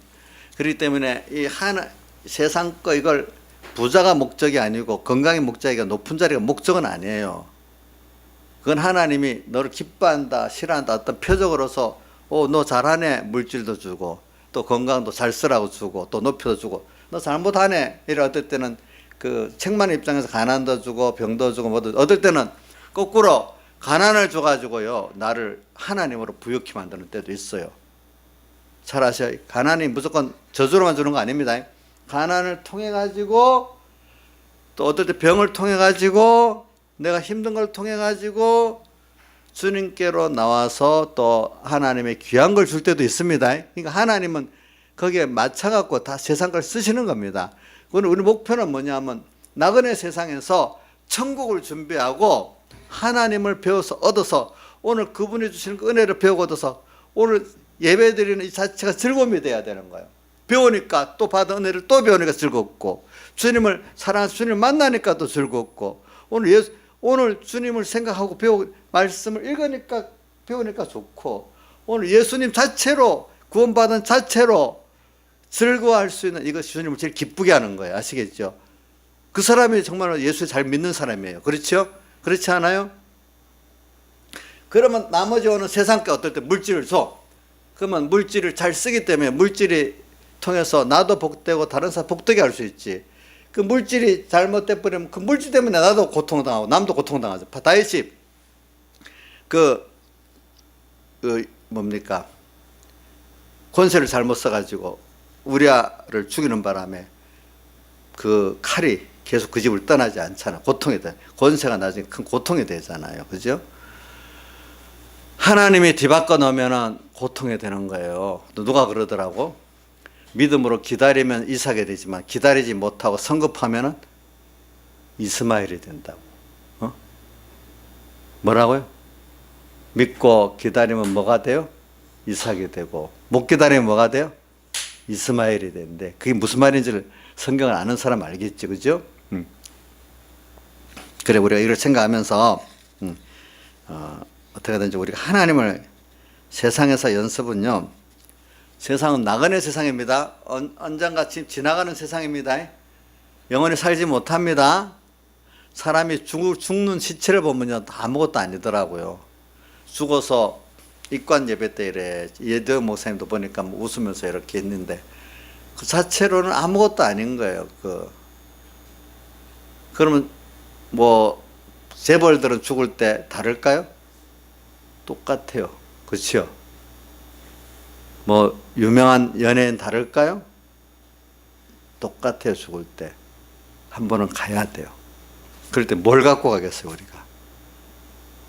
그렇기 때문에 이 하나 세상 거 이걸 부자가 목적이 아니고 건강이 목적이고 높은 자리가 목적은 아니에요. 그건 하나님이 너를 기뻐한다 싫어한다 어떤 표적으로서 너 잘하네 물질도 주고 또 건강도 잘 쓰라고 주고 또 높여도 주고 너 잘못하네 이래 어떨 때는 그 책망 입장에서 가난도 주고 병도 주고 뭐도 어떨 때는 거꾸로 가난을 줘가지고요 나를 하나님으로 부욕히 만드는 때도 있어요. 잘 아셔요. 가난이 무조건 저주로만 주는 거 아닙니다. 가난을 통해 가지고 또 어떨 때 병을 통해 가지고 내가 힘든 걸 통해 가지고 주님께로 나와서 또 하나님의 귀한 걸 줄 때도 있습니다. 그러니까 하나님은 거기에 맞춰갖고 다 세상 걸 쓰시는 겁니다. 그건 우리 목표는 뭐냐면 나그네 세상에서 천국을 준비하고 하나님을 배워서 얻어서 오늘 그분이 주시는 그 은혜를 배우고 얻어서 오늘 예배 드리는 이 자체가 즐거움이 돼야 되는 거예요. 배우니까 또 받은 은혜를 또 배우니까 즐겁고 주님을 사랑하는 주님을 만나니까 또 즐겁고 오늘 주님을 생각하고 말씀을 읽으니까 배우니까 좋고 오늘 예수님 자체로 구원받은 자체로 즐거워할 수 있는 이것이 주님을 제일 기쁘게 하는 거예요. 아시겠죠? 그 사람이 정말 예수를 잘 믿는 사람이에요. 그렇죠? 그렇지 않아요? 그러면 나머지 오는 세상께 어떨 때 물질을 줘. 그러면 물질을 잘 쓰기 때문에 물질이 통해서 나도 복되고 다른 사람 복되게 할 수 있지. 그 물질이 잘못돼 버리면 그 물질 때문에 나도 고통당하고 남도 고통당하죠. 다윗이 뭡니까? 권세를 잘못 써가지고 우리아를 죽이는 바람에 그 칼이 계속 그 집을 떠나지 않잖아. 고통이 돼. 권세가 나중에 큰 고통이 되잖아요. 그죠? 하나님이 뒤바꿔 놓으면 고통이 되는 거예요. 누가 그러더라고? 믿음으로 기다리면 이삭이 되지만 기다리지 못하고 성급하면 이스마엘이 된다고. 뭐라고요? 믿고 기다리면 뭐가 돼요? 이삭이 되고 못 기다리면 뭐가 돼요? 이스마엘이 되는데 그게 무슨 말인지를 성경을 아는 사람 알겠지. 그죠? 그래 우리가 이걸 생각하면서 어떻게 하든지 우리가 하나님을 세상에서 연습은요 세상은 나그네 세상입니다. 언젠가 지나가는 세상입니다. 영원히 살지 못합니다. 사람이 죽는 시체를 보면요 아무것도 아니더라고요. 죽어서 입관 예배 때 이래 예대 목사님도 보니까 뭐 웃으면서 이렇게 했는데 그 자체로는 아무것도 아닌 거예요. 그러면 뭐 재벌들은 죽을 때 다를까요? 똑같아요. 그렇죠? 뭐 유명한 연예인 다를까요? 똑같아요. 죽을 때 한 번은 가야 돼요. 그럴 때 뭘 갖고 가겠어요 우리가?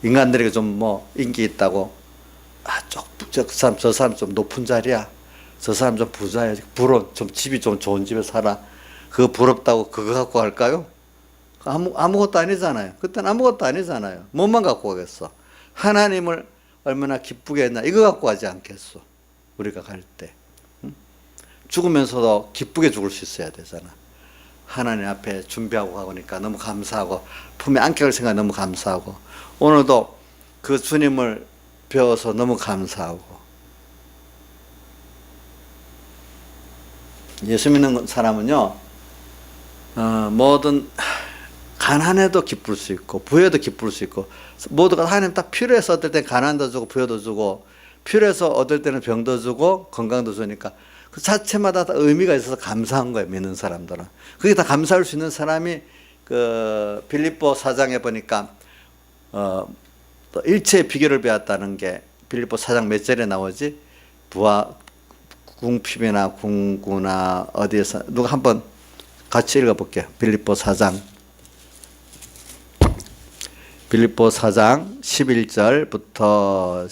인간들에게 좀 뭐 인기 있다고 저 사람 좀 높은 자리야. 저 사람 좀 부자야. 좀 집이 좀 좋은 집에 살아. 그거 부럽다고 그거 갖고 갈까요? 아무것도 아니잖아요. 그때는 아무것도 아니잖아요. 뭐만 갖고 가겠어? 하나님을 얼마나 기쁘게 했나 이거 갖고 가지 않겠어. 우리가 갈 때 죽으면서도 기쁘게 죽을 수 있어야 되잖아. 하나님 앞에 준비하고 가니까 너무 감사하고 품에 안게 갈 생각 너무 감사하고 오늘도 그 주님을 배워서 너무 감사하고 예수 믿는 사람은요 뭐든 가난해도 기쁠 수 있고 부여도 기쁠 수 있고 모두가 하나님 딱 필요해서 어떨 땐 가난도 주고 부여도 주고 필요해서 어떨 때는 병도 주고 건강도 주니까 그 자체마다 다 의미가 있어서 감사한 거예요. 믿는 사람들은. 그게 다 감사할 수 있는 사람이 그 빌립보 4장에 보니까 또 일체의 비결을 배웠다는 게 빌립보 4장 몇 절에 나오지? 궁핍이나 궁구나 어디에서 누가 한번 같이 읽어볼게요. 빌립보 4장 11절부터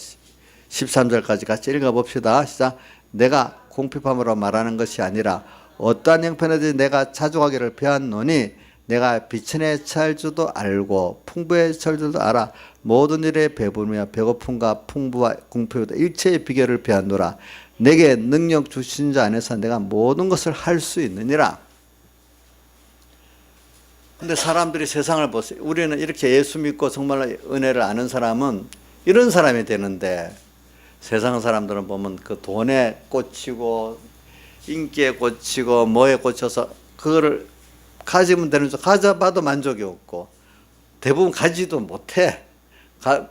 13절까지 같이 읽어봅시다. 시작. 내가 공핍함으로 말하는 것이 아니라 어떠한 형편에든지 내가 자족하기를 배웠노니 내가 비천에 처할 줄도 알고 풍부에 처할 줄도 알아. 모든 일에 배부르며 배고픔과 풍부와 궁핍과 일체의 비결을 배웠노라. 내게 능력 주신 자 안에서 내가 모든 것을 할 수 있느니라. 근데 사람들이 세상을 보세요. 우리는 이렇게 예수 믿고 정말 은혜를 아는 사람은 이런 사람이 되는데, 세상 사람들은 보면 그 돈에 꽂히고 인기에 꽂히고 뭐에 꽂혀서 그거를 가지면 되는 줄 가져봐도 만족이 없고 대부분 가지도 못해.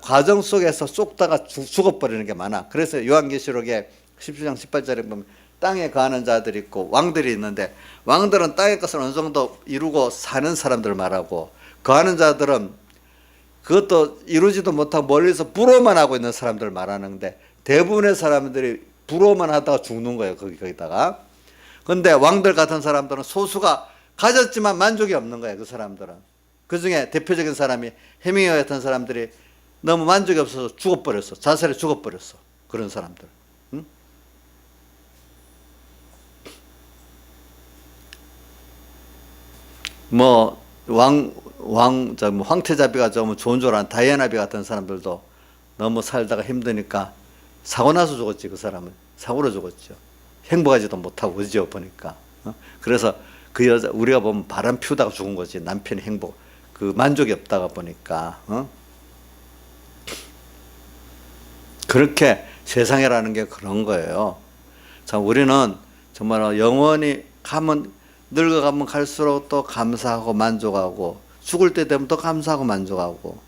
과정 속에서 쏙다가 죽어버리는 게 많아. 그래서 요한계시록에 17장 18절에 보면 땅에 거하는 자들이 있고 왕들이 있는데, 왕들은 땅의 것을 어느 정도 이루고 사는 사람들 말하고, 거하는 자들은 그것도 이루지도 못하고 멀리서 부러워만 하고 있는 사람들 말하는데, 대부분의 사람들이 부러워만 하다가 죽는 거예요. 거기다가. 근데 왕들 같은 사람들은 소수가 가졌지만 만족이 없는 거예요. 그 사람들은. 그 중에 대표적인 사람이 해밍웨이 같은 사람들이 너무 만족이 없어서 죽어버렸어. 자살해 죽어버렸어. 그런 사람들. 응? 황태자비가 좀 좋은 줄 아는 다이애나비 같은 사람들도 너무 살다가 힘드니까 사고 나서 죽었지. 그 사람은 사고로 죽었죠. 행복하지도 못하고, 그죠? 보니까. 그래서 그 여자, 우리가 보면 바람 피우다가 죽은 거지. 남편이 그 만족이 없다가 보니까. 그렇게 세상이라는 게 그런 거예요. 자, 우리는 정말 영원히 늙어가면 갈수록 또 감사하고 만족하고, 죽을 때 되면 또 감사하고 만족하고,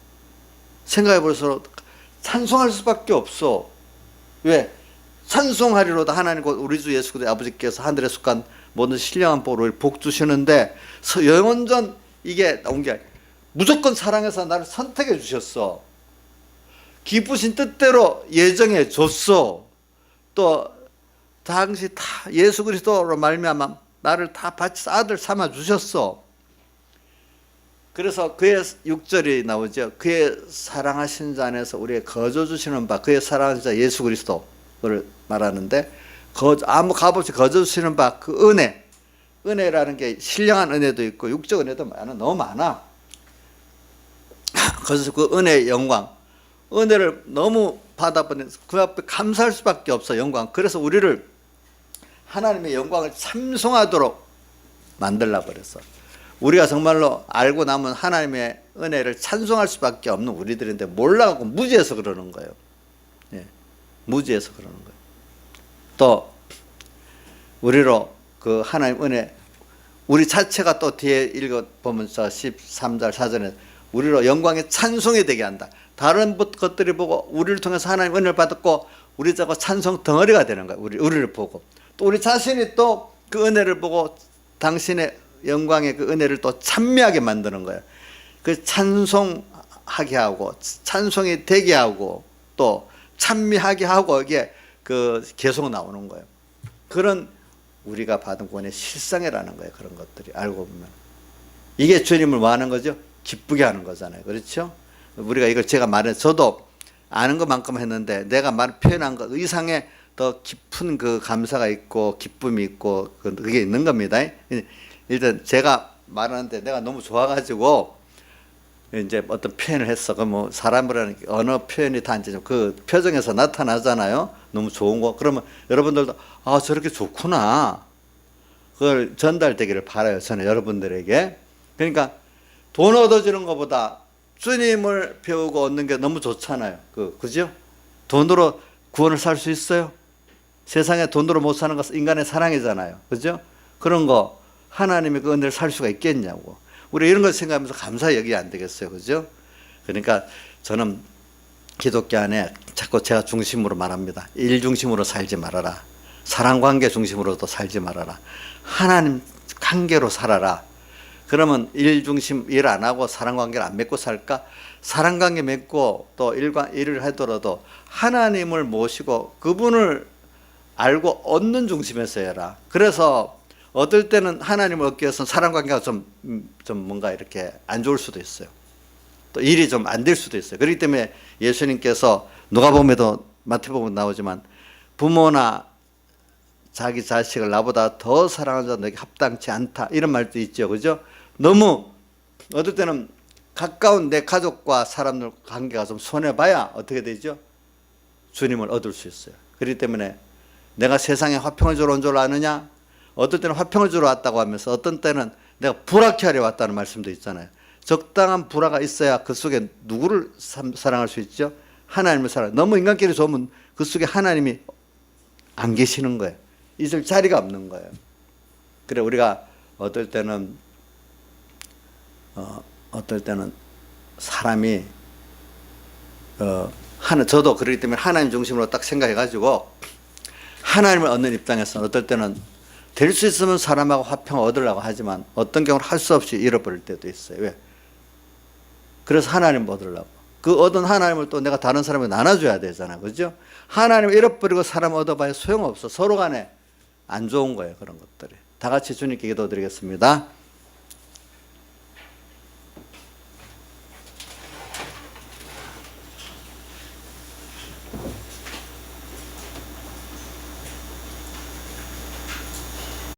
생각해 볼수록 찬송할 수밖에 없어. 왜? 찬송하리로다. 하나님 우리 주 예수 그리스도 아버지께서 하늘에 속한 모든 신령한 복을 복 주시는데, 영원전 이게 나온 게 무조건 사랑해서 나를 선택해 주셨어. 기쁘신 뜻대로 예정해 줬어. 또 당시 다 예수 그리스도로 말미암아 나를 다 바쳐서 아들 삼아 주셨어. 그래서 그의 6절이 나오죠. 그의 사랑하신 자 안에서 우리의 거저 주시는 바, 그의 사랑하신 자 예수 그리스도를 말하는데, 값없이 거저 주시는 바 그 은혜라는 게 신령한 은혜도 있고 육적 은혜도 너무 많아. 그래서 그 은혜의 영광, 은혜를 너무 받아보니 그 앞에 감사할 수밖에 없어. 영광. 그래서 우리를 하나님의 영광을 찬송하도록 만들라 그랬어. 우리가 정말로 알고 나면 하나님의 은혜를 찬송할 수밖에 없는 우리들인데 몰라갖고 무지해서 그러는 거예요. 예, 무지해서 그러는 거예요. 또 우리로 그 하나님 은혜, 우리 자체가 또 뒤에 읽어보면 13절 4절에 우리로 영광의 찬송이 되게 한다. 다른 것들이 보고 우리를 통해서 하나님 은혜를 받았고 우리 자고 찬송 덩어리가 되는 거야. 우리를 보고 또 우리 자신이 또 그 은혜를 보고 당신의 영광의 그 은혜를 또 찬미하게 만드는 거예요. 그 찬송하게 하고 찬송이 되게 하고 또 찬미하게 하고 이게 그 계속 나오는 거예요. 그런 우리가 받은 구원의 실상이라는 거예요. 그런 것들이 알고 보면 이게 주님을 뭐 하는 거죠? 기쁘게 하는 거잖아요. 그렇죠? 우리가 이걸 제가 저도 아는 것만큼 했는데 내가 표현한 것 이상의 더 깊은 그 감사가 있고 기쁨이 있고 그게 있는 겁니다. 일단 제가 말하는데 내가 너무 좋아가지고 이제 어떤 표현을 했어. 그 뭐 사람이라는 언어 표현이 다 이제 그 표정에서 나타나잖아요. 너무 좋은 거. 그러면 여러분들도 아 저렇게 좋구나. 그걸 전달되기를 바라요. 저는 여러분들에게. 그러니까 돈 얻어주는 것보다 주님을 배우고 얻는 게 너무 좋잖아요. 그죠? 돈으로 구원을 살 수 있어요? 세상에 돈으로 못 사는 것은 인간의 사랑이잖아요. 그죠? 그런 거 하나님의 그 은혜를 살 수가 있겠냐고. 우리 이런 걸 생각하면서 감사 여기 안 되겠어요. 그죠? 그러니까 저는 기독교 안에 자꾸 제가 중심으로 말합니다. 일 중심으로 살지 말아라. 사랑관계 중심으로도 살지 말아라. 하나님 관계로 살아라. 그러면 일 중심 일 안 하고 사랑관계를 안 맺고 살까? 사랑관계 맺고 또 일을 하더라도 하나님을 모시고 그분을 알고 얻는 중심에서 해라. 그래서 어떨 때는 하나님을 얻기 위해서는 사람 관계가 좀 뭔가 이렇게 안 좋을 수도 있어요. 또 일이 좀 안 될 수도 있어요. 그렇기 때문에 예수님께서 누가복음에도 마태복음 나오지만 부모나 자기 자식을 나보다 더 사랑하는 자는 내게 합당치 않다 이런 말도 있죠. 그죠? 너무 어떨 때는 가까운 내 가족과 사람들 관계가 좀 손해봐야 어떻게 되죠? 주님을 얻을 수 있어요. 그렇기 때문에 내가 세상에 화평을 주러 온 줄 아느냐? 어떨 때는 화평을 주러 왔다고 하면서 어떤 때는 내가 불화케 하려 왔다는 말씀도 있잖아요. 적당한 불화가 있어야 그 속에 누구를 사랑할 수 있죠? 하나님을 사랑. 너무 인간끼리 좋으면 그 속에 하나님이 안 계시는 거예요. 있을 자리가 없는 거예요. 그래 우리가 어떨 때는 사람이 저도 그렇기 때문에 하나님 중심으로 딱 생각해가지고 하나님을 얻는 입장에서는 어떨 때는 될 수 있으면 사람하고 화평을 얻으려고 하지만 어떤 경우는 할 수 없이 잃어버릴 때도 있어요. 왜? 그래서 하나님을 얻으려고. 그 얻은 하나님을 또 내가 다른 사람에게 나눠줘야 되잖아요. 그죠? 하나님을 잃어버리고 사람 얻어봐야 소용없어. 서로 간에 안 좋은 거예요. 그런 것들이. 다 같이 주님께 기도드리겠습니다.